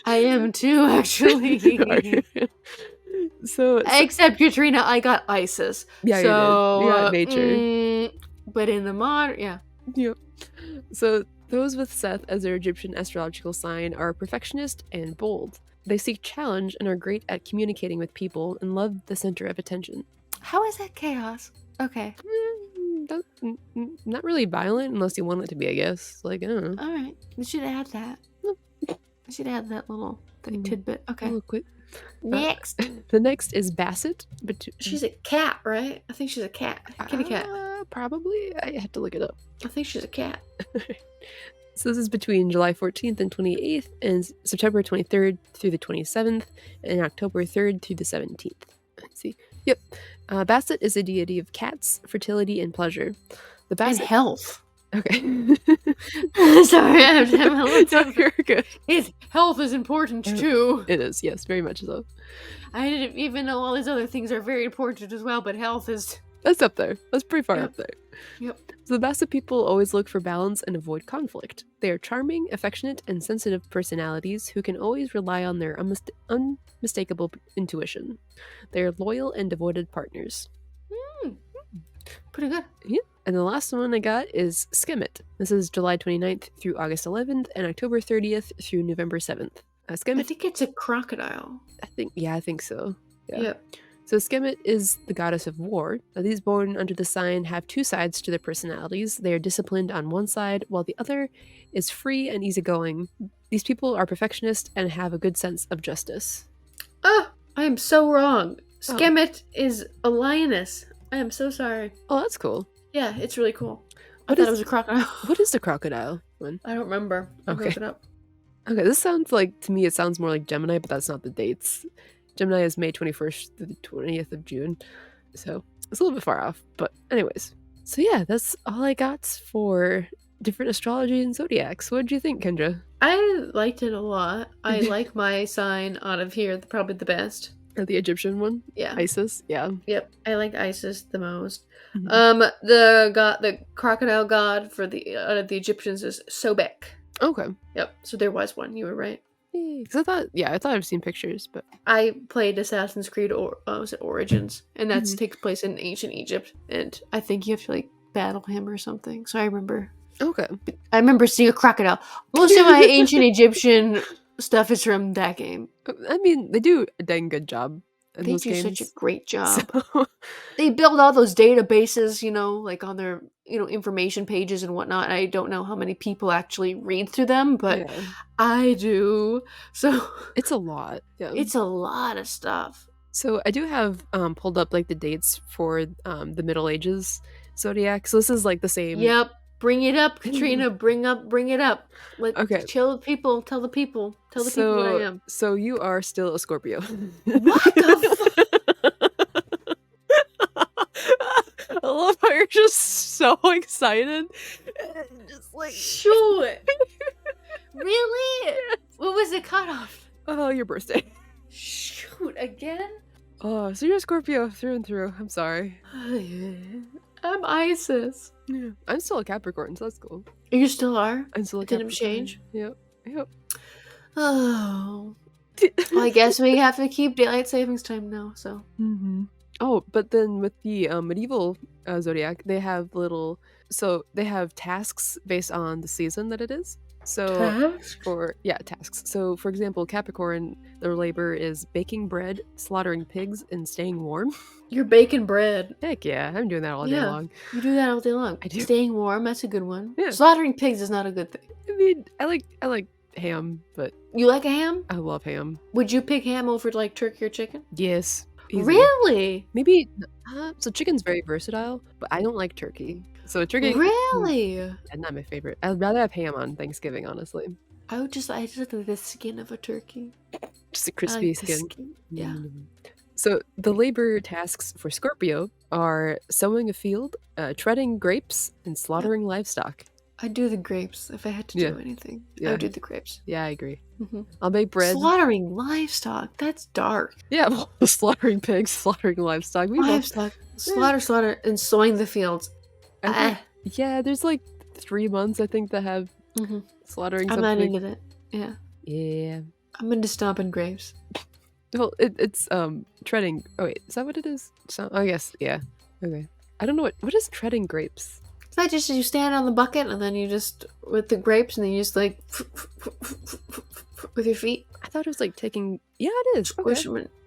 I am too, actually. So except Katrina, I got Isis. Yeah, so, you got nature. But in the modern, yeah. Yep. So those with Seth as their Egyptian astrological sign are perfectionist and bold. They seek challenge and are great at communicating with people and love the center of attention. How is that chaos? Okay. Not really violent unless you want it to be, I guess. Like, I don't know. All right. We should add that. I should add that little tidbit. Okay. Real quick. Next. The next is Bassett. But she's a cat, right? I think she's a cat. Kitty cat. Probably. I had to look it up. I think she's a cat. So this is between July 14th and 28th, and September 23rd through the 27th, and October 3rd through the 17th. Let's see. Yep. Bassett is a deity of cats, fertility, and pleasure. The Bassett... And health. Okay. Sorry, I'm a little... You're good. His health is important, too. It is, yes, very much so. I didn't even know all these other things are very important as well, but health is... That's up there. That's pretty far up there. Yep. So the Bassett people always look for balance and avoid conflict. They are charming, affectionate, and sensitive personalities who can always rely on their unmistakable intuition. They are loyal and devoted partners. Pretty good. Yeah. And the last one I got is Skemet. This is July 29th through August 11th and October 30th through November 7th. Skemet... I think it's a crocodile. I think so. Yeah. Yep. So Skemet is the goddess of war. Now, these born under the sign have two sides to their personalities. They are disciplined on one side, while the other is free and easygoing. These people are perfectionists and have a good sense of justice. Oh, I am so wrong. Skemet is a lioness. I am so sorry. Oh, that's cool. Yeah, it's really cool. I thought it was a crocodile. What is the crocodile one? I don't remember. Okay. Look it up. Okay, this sounds like, to me, it sounds more like Gemini, but that's not the dates. Gemini is May 21st through the 20th of June, so it's a little bit far off, but anyways. So yeah, that's all I got for different astrology and zodiacs. What did you think, Kendra? I liked it a lot. I like my sign out of here probably the best. The Egyptian one? Yeah. Isis? Yeah. Yep, I liked Isis the most. The crocodile god for the out of the Egyptians is Sobek. Okay. Yep, so there was one. You were right. Because I thought I've seen pictures, but I played Assassin's Creed was it Origins, and that takes place in ancient Egypt, and I think you have to like battle him or something. So I remember seeing a crocodile. Most of my ancient Egyptian stuff is from that game. I mean, they do a dang good job in They those do games. such a great job. So, They build all those databases, like on their, information pages and whatnot. I don't know how many people actually read through them, but yeah. I do. So It's a lot. Yeah. it's a lot of stuff. So I do have pulled up like the dates for the Middle Ages Zodiac. So this is like the same. Yep. Bring it up, Katrina. Bring it up. Okay. Tell the people what I am. So you are still a Scorpio. What the I love how you're just so excited. Just like Shoot. Really? What was the cutoff? oh, your birthday. Shoot, again? Oh, so you're a Scorpio through and through. I'm sorry. I'm Isis. Yeah. I'm still a Capricorn, so that's cool. You still are? I'm still a It didn't Capricorn. change? Yep. Oh. Well, I guess we have to keep daylight savings time now, so. Mm-hmm. Oh, but then with the medieval Zodiac, they have they have tasks based on the season that it is. So Tasks? tasks. So for example, Capricorn, their labor is baking bread, slaughtering pigs, and staying warm. You're baking bread. Heck yeah, I'm doing that all day long. You do that all day long. I do. Staying warm, that's a good one. Yeah. Slaughtering pigs is not a good thing. I mean, I like ham, but You like a ham? I love ham. Would you pick ham over like turkey or chicken? Yes. Easy. Really? Maybe so chicken's very versatile, but I don't like turkey. So turkey Really? not my favorite. I'd rather have ham on Thanksgiving, honestly. I just like the skin of a turkey. Just a I crispy like the skin. Yeah. So the labor tasks for Scorpio are sowing a field, treading grapes, and slaughtering livestock. I'd do the grapes if I had to do anything. I Yeah. would do the grapes. Yeah, I agree. Mm-hmm. I'll make bread. Slaughtering livestock. That's dark. Yeah, well, slaughtering pigs, slaughtering livestock. Livestock. Slaughter, and sowing the fields. Yeah, there's like 3 months I think that have slaughtering I'm something. not into that. Yeah. Yeah. I'm into stomping grapes. Well, it's treading. Oh wait, is that what it is? So I guess yeah. Okay. I don't know what is treading grapes. Is that just you stand on the bucket and then you just with the grapes and then you just like with your feet? I thought it was like taking. Yeah, it is.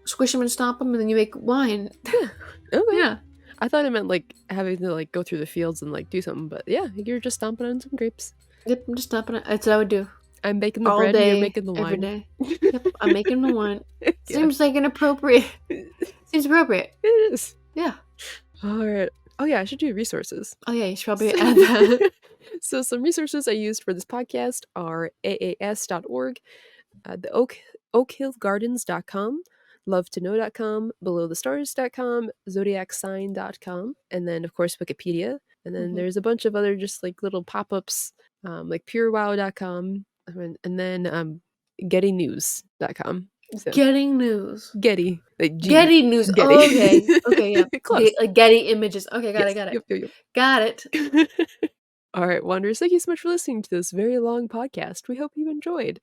Squish them and stomp them and then you make wine. Yeah. Okay. Yeah. I thought it meant like having to like go through the fields and like do something, but yeah, you're just stomping on some grapes. Yep, I'm just stomping it. That's what I would do. I'm baking the All bread day, and you're making the wine. every day. Yep, I'm making the wine. Yeah. Seems like an appropriate. Seems appropriate. It is. Yeah. All right. Oh yeah, I should do resources. Oh yeah, you should probably add that. So some resources I used for this podcast are aas.org, the oakhillgardens.com, lovetoknow.com, belowthestars.com, zodiacsign.com, and then of course Wikipedia. And then there's a bunch of other just like little pop-ups, like purewow.com, and then gettynews.com. So. Getting news. Getty. Like Getty news. Getty. Oh, okay. Okay, yeah. Close. Like Getty images. Okay, got Yes. it. Yep. Got it. All right, Wanderers, thank you so much for listening to this very long podcast. We hope you enjoyed.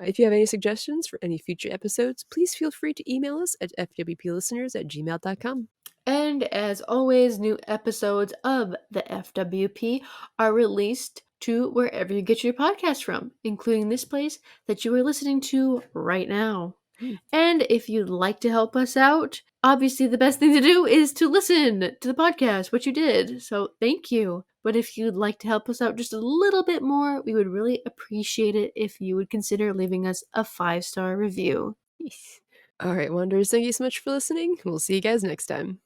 If you have any suggestions for any future episodes, please feel free to email us at fwplisteners@gmail.com. And as always, new episodes of the FWP are released to wherever you get your podcast from, including this place that you are listening to right now. And if you'd like to help us out, obviously the best thing to do is to listen to the podcast, which you did. So thank you. But if you'd like to help us out just a little bit more, we would really appreciate it if you would consider leaving us a 5-star review. Yes. All right, Wanderers, thank you so much for listening. We'll see you guys next time.